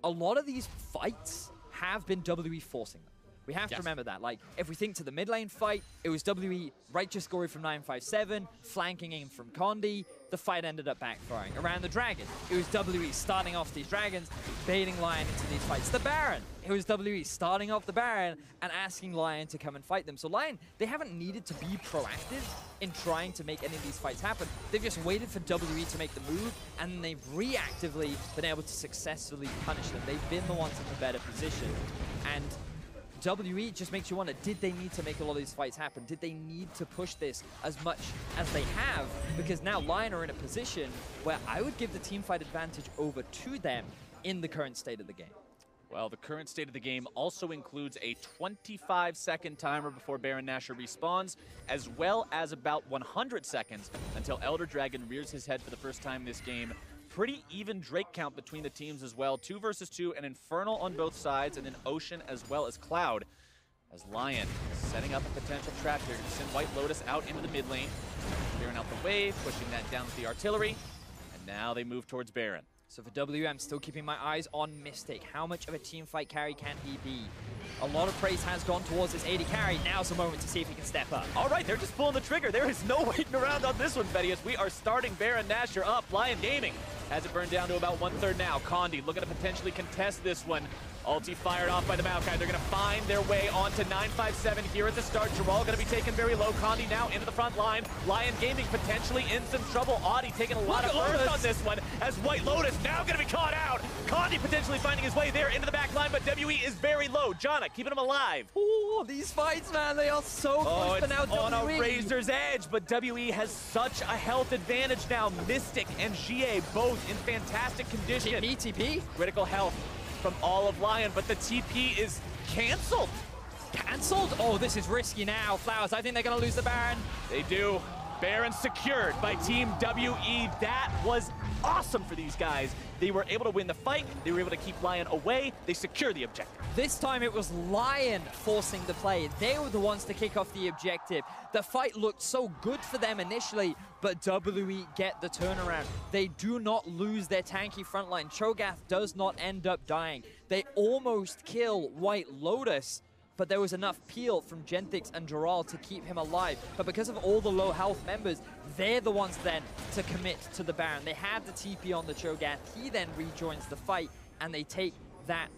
Speaker 19: a lot of these fights have been WE forcing them. We have to remember that. Like, if we think to the mid lane fight, it was WE righteous glory from 957, flanking in from Condi. The fight ended up backfiring. Around the dragon, it was WE starting off these dragons, baiting Lion into these fights. The Baron, it was WE starting off the Baron and asking Lion to come and fight them. So Lion, they haven't needed to be proactive in trying to make any of these fights happen. They've just waited for WE to make the move, and they've reactively been able to successfully punish them. They've been the ones in the better position. And WE just makes you wonder, did they need to make a lot of these fights happen? Did they need to push this as much as they have? Because now Lion are in a position where I would give the teamfight advantage over to them in the current state of the game.
Speaker 18: Well, the current state of the game also includes a 25-second timer before Baron Nashor respawns, as well as about 100 seconds until Elder Dragon rears his head for the first time this game. Pretty even Drake count between the teams as well. 2 versus 2, an Infernal on both sides, and then Ocean as well as Cloud. As Lion setting up a potential trap here to send White Lotus out into the mid lane. Clearing out the wave, pushing that down with the artillery. And now they move towards Baron.
Speaker 19: So for WM, still keeping my eyes on Mystic. How much of a teamfight carry can he be? A lot of praise has gone towards this AD carry. Now's the moment to see if he can step up.
Speaker 18: All right, they're just pulling the trigger. There is no waiting around on this one, Vedius. We are starting Baron Nashor up. Lion Gaming has it burned down to about 1/3 now. Condi looking to potentially contest this one. Ulti fired off by the Maokai. They're going to find their way onto 957 here at the start. Giral going to be taken very low. Condi now into the front line. Lion Gaming potentially in some trouble. Audi taking a lot of burns on this one as White Lotus now going to be caught out. Condi potentially finding his way there into the back line, but WE is very low. Jana keeping him alive.
Speaker 19: Ooh, these fights, man, they are so close, but now
Speaker 18: on a razor's edge, but WE has such a health advantage now. Mystic and GA both in fantastic condition.
Speaker 19: TP?
Speaker 18: Critical health from all of Lion, but the TP is canceled.
Speaker 19: Cancelled? Oh, this is risky now. Flowers, I think they're going to lose the Baron.
Speaker 18: They do. Baron secured by Team WE. That was awesome for these guys. They were able to win the fight. They were able to keep Lion away. They secured the objective.
Speaker 19: This time it was Lion forcing the play. They were the ones to kick off the objective. The fight looked so good for them initially, but WE get the turnaround. They do not lose their tanky frontline. Cho'Gath does not end up dying. They almost kill White Lotus, but there was enough peel from Genthix and Giral to keep him alive. But because of all the low health members, they're the ones then to commit to the Baron. They have the TP on the Cho'Gath. He then rejoins the fight, and they take that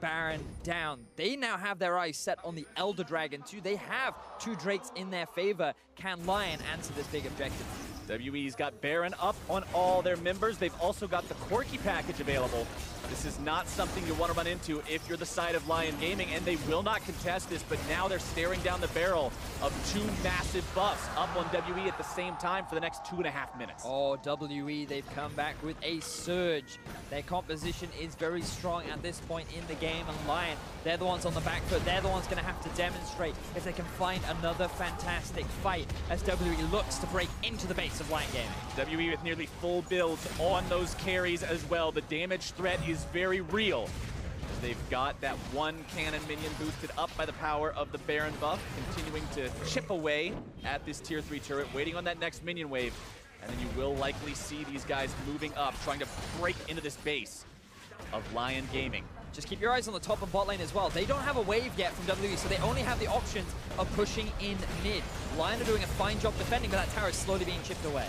Speaker 19: Baron down. They now have their eyes set on the Elder Dragon too. They have 2 Drakes in their favor. Can Lion answer this big objective?
Speaker 18: WE's got Baron up on all their members. They've also got the Corki package available. This is not something you want to run into if you're the side of Lion Gaming, and they will not contest this, but now they're staring down the barrel of 2 massive buffs up on WE at the same time for the next 2.5 minutes.
Speaker 19: Oh, WE, they've come back with a surge. Their composition is very strong at this point in the game, and Lion, they're the ones on the back foot. They're the ones going to have to demonstrate if they can find another fantastic fight as WE looks to break into the base of Lion Gaming.
Speaker 18: WE with nearly full builds on those carries as well. The damage threat is very real. They've got that 1 cannon minion boosted up by the power of the Baron buff, continuing to chip away at this tier 3 turret, waiting on that next minion wave. And then you will likely see these guys moving up, trying to break into this base of Lion Gaming.
Speaker 19: Just keep your eyes on the top and bot lane as well. They don't have a wave yet from WE, so they only have the options of pushing in mid. Lion are doing a fine job defending, but that tower is slowly being chipped away.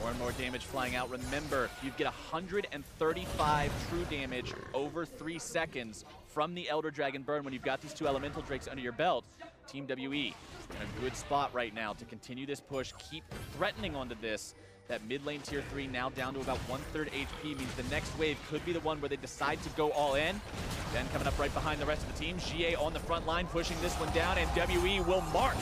Speaker 18: More and more damage flying out. Remember, you get 135 true damage over 3 seconds from the Elder Dragon burn when you've got these 2 Elemental Drakes under your belt. Team WE in a good spot right now to continue this push, keep threatening onto this. That mid lane tier 3 now down to about 1/3 HP means the next wave could be the one where they decide to go all in. Then coming up right behind the rest of the team, GA on the front line pushing this one down, and WE will march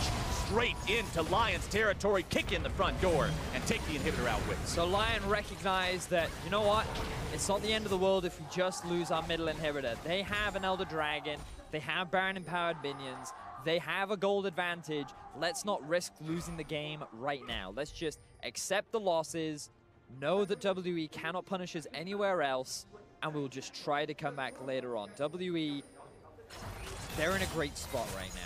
Speaker 18: straight into Lion's territory, kick in the front door, and take the inhibitor out with.
Speaker 19: So Lion recognize that, you know what, it's not the end of the world if we just lose our middle inhibitor. They have an Elder Dragon, they have Baron empowered minions, they have a gold advantage. Let's not risk losing the game right now. Let's just accept the losses, know that WE cannot punish us anywhere else, and we'll just try to come back later on. WE, they're in a great spot right now.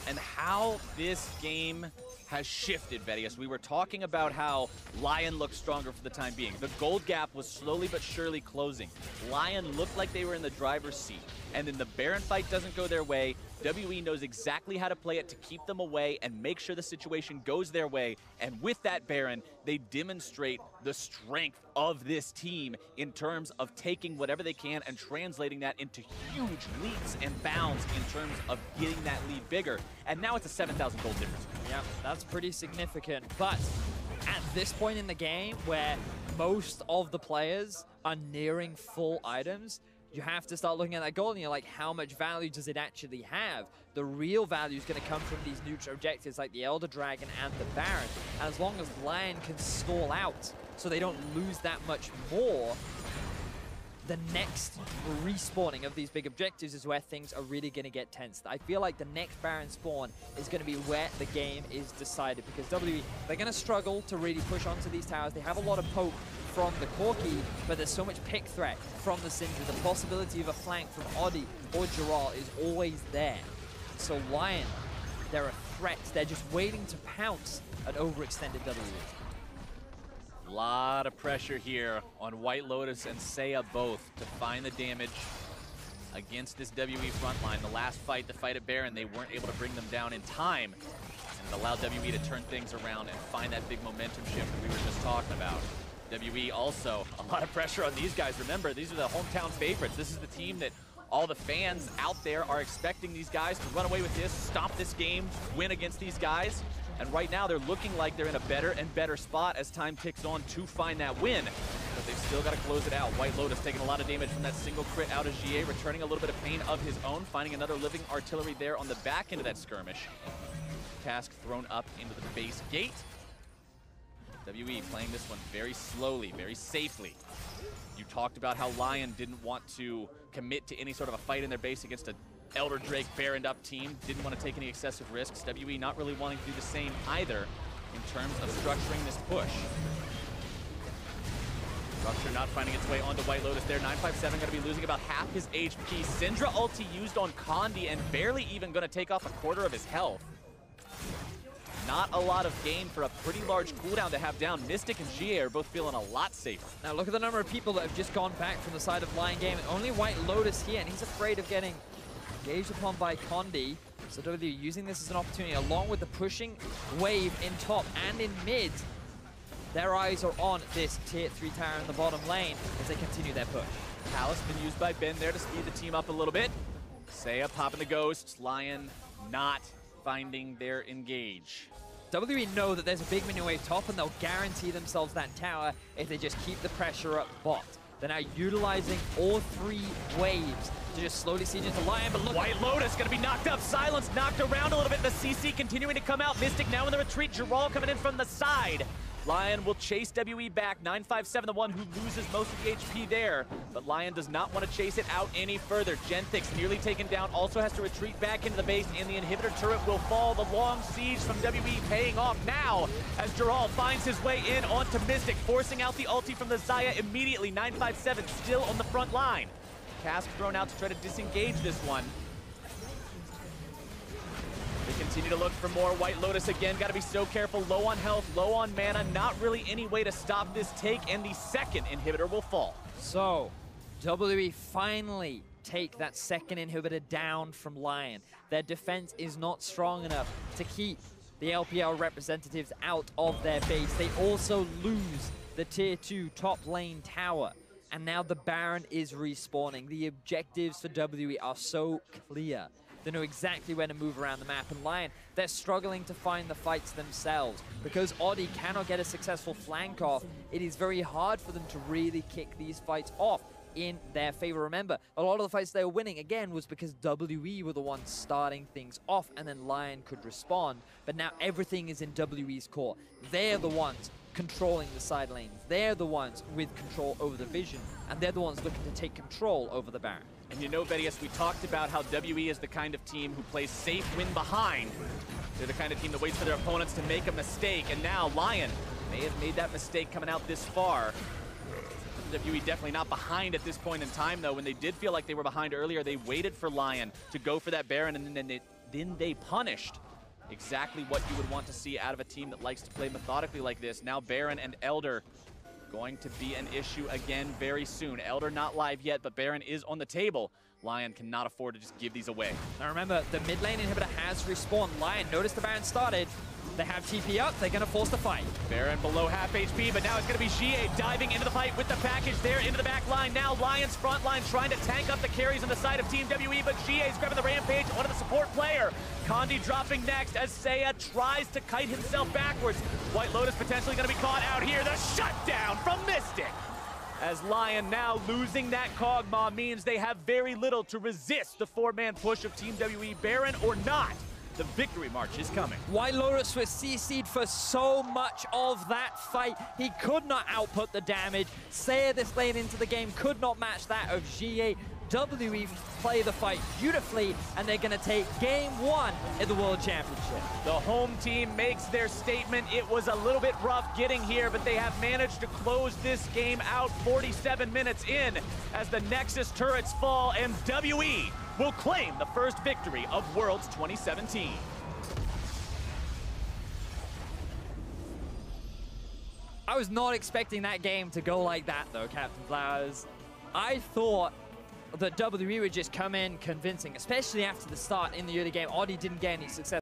Speaker 18: And how this game has shifted, Vedius. We were talking about how Lion looked stronger for the time being. The gold gap was slowly but surely closing. Lion looked like they were in the driver's seat. And then the Baron fight doesn't go their way. WE knows exactly how to play it to keep them away and make sure the situation goes their way. And with that Baron, they demonstrate the strength of this team in terms of taking whatever they can and translating that into huge leaps and bounds in terms of getting that lead bigger. And now it's a 7,000 gold difference.
Speaker 19: Yeah, that's pretty significant. But at this point in the game where most of the players are nearing full items, you have to start looking at that gold and you're like, how much value does it actually have? The real value is going to come from these neutral objectives like the Elder Dragon and the Baron. And as long as Lion can stall out so they don't lose that much more, the next respawning of these big objectives is where things are really going to get tense. I feel like the next Baron spawn is going to be where the game is decided, because WE, they're going to struggle to really push onto these towers. They have a lot of poke from the Corki, but there's so much pick threat from the Syndra. The possibility of a flank from Oddie or Giral is always there. So Lion, they're a threat. They're just waiting to pounce an overextended WE.
Speaker 18: A lot of pressure here on White Lotus and Seiya both to find the damage against this WE frontline. The last fight, the fight at Baron, they weren't able to bring them down in time, and it allowed WE to turn things around and find that big momentum shift that we were just talking about. WE also, a lot of pressure on these guys. Remember, these are the hometown favorites. This is the team that all the fans out there are expecting these guys to run away with this, stop this game, win against these guys. And right now they're looking like they're in a better and better spot as time ticks on to find that win. But they've still got to close it out. White Lotus taking a lot of damage from that single crit out of GA, returning a little bit of pain of his own, finding another living artillery there on the back end of that skirmish. Cask thrown up into the base gate. WE playing this one very slowly, very safely. You talked about how Lion didn't want to commit to any sort of a fight in their base against a Elder Drake Baroned up team, didn't want to take any excessive risks. WE not really wanting to do the same either in terms of structuring this push. Structure not finding its way onto White Lotus there. 957 going to be losing about half his HP. Syndra ulti used on Condi and barely even going to take off a quarter of his health. Not a lot of gain for a pretty large cooldown to have down. Mystic and GA are both feeling a lot safer.
Speaker 19: Now look at the number of people that have just gone back from the side of Lion Gaming. Only White Lotus here, and he's afraid of getting engaged upon by Condi. So WE using this as an opportunity, along with the pushing wave in top and in mid. Their eyes are on this tier 3 tower in the bottom lane as they continue their push.
Speaker 18: Palace been used by Ben there to speed the team up a little bit. Seiya popping the ghosts. Lion not finding their engage.
Speaker 19: WE know that there's a big minion wave top, and they'll guarantee themselves that tower if they just keep the pressure up bot. They're now utilizing all 3 waves to just slowly siege into Lion, but look.
Speaker 18: White Lotus gonna be knocked up. Silence knocked around a little bit. The CC continuing to come out. Mystic now in the retreat. Giral coming in from the side. Lion will chase WE back. 957, the one who loses most of the HP there. But Lion does not want to chase it out any further. Genthix nearly taken down, also has to retreat back into the base, and the inhibitor turret will fall. The long siege from WE paying off now as Giral finds his way in onto Mystic, forcing out the ulti from the Xayah immediately. 957 still on the front line. Cask thrown out to try to disengage this one. They continue to look for more. White Lotus again, got to be so careful. Low on health, low on mana. Not really any way to stop this take, and the second inhibitor will fall.
Speaker 19: So, WE finally take that second inhibitor down from Lion. Their defense is not strong enough to keep the LPL representatives out of their base. They also lose the tier 2 top lane tower. And now the Baron is respawning. The objectives for WE are so clear. They know exactly where to move around the map. And Lion, they're struggling to find the fights themselves. Because Oddie cannot get a successful flank off, it is very hard for them to really kick these fights off in their favor. Remember, a lot of the fights they were winning, again, was because WE were the ones starting things off, and then Lion could respond. But now everything is in WE's court. They're the ones controlling the side lanes. They're the ones with control over the vision, and they're the ones looking to take control over the Baron.
Speaker 18: And you know, Vedius, we talked about how WE is the kind of team who plays safe, win behind. They're the kind of team that waits for their opponents to make a mistake, and now Lion may have made that mistake coming out this far. WE definitely not behind at this point in time, though. When they did feel like they were behind earlier, they waited for Lion to go for that Baron, and then they punished Exactly what you would want to see out of a team that likes to play methodically like this. Now Baron and Elder going to be an issue again very soon. Elder not live yet, but Baron is on the table. Lion cannot afford to just give these away.
Speaker 19: Now remember, the mid lane inhibitor has respawned. Lion, notice the Baron started. They have TP up, they're gonna force the fight.
Speaker 18: Baron below half HP, but now it's gonna be Gie diving into the fight with the package there into the back line. Now Lion's front line trying to tank up the carries on the side of Team WE, but Gie's grabbing the rampage onto the support player. Condi dropping next as Seiya tries to kite himself backwards. White Lotus potentially gonna be caught out here. The shutdown from Mystic. As Lion now losing that Kog'Maw means they have very little to resist the four-man push of Team WE, Baron or not. The victory march is coming.
Speaker 19: White Lotus was CC'd for so much of that fight. He could not output the damage. Seiya this late into the game could not match that of GA. WE play the fight beautifully, and they're going to take game one in the World Championship.
Speaker 18: The home team makes their statement. It was a little bit rough getting here, but they have managed to close this game out 47 minutes in as the Nexus turrets fall, and WE will claim the first victory of Worlds 2017.
Speaker 19: I was not expecting that game to go like that, though, Captain Flowers. I thought that WE would just come in convincing, especially after the start in the early game. Oddie didn't get any success.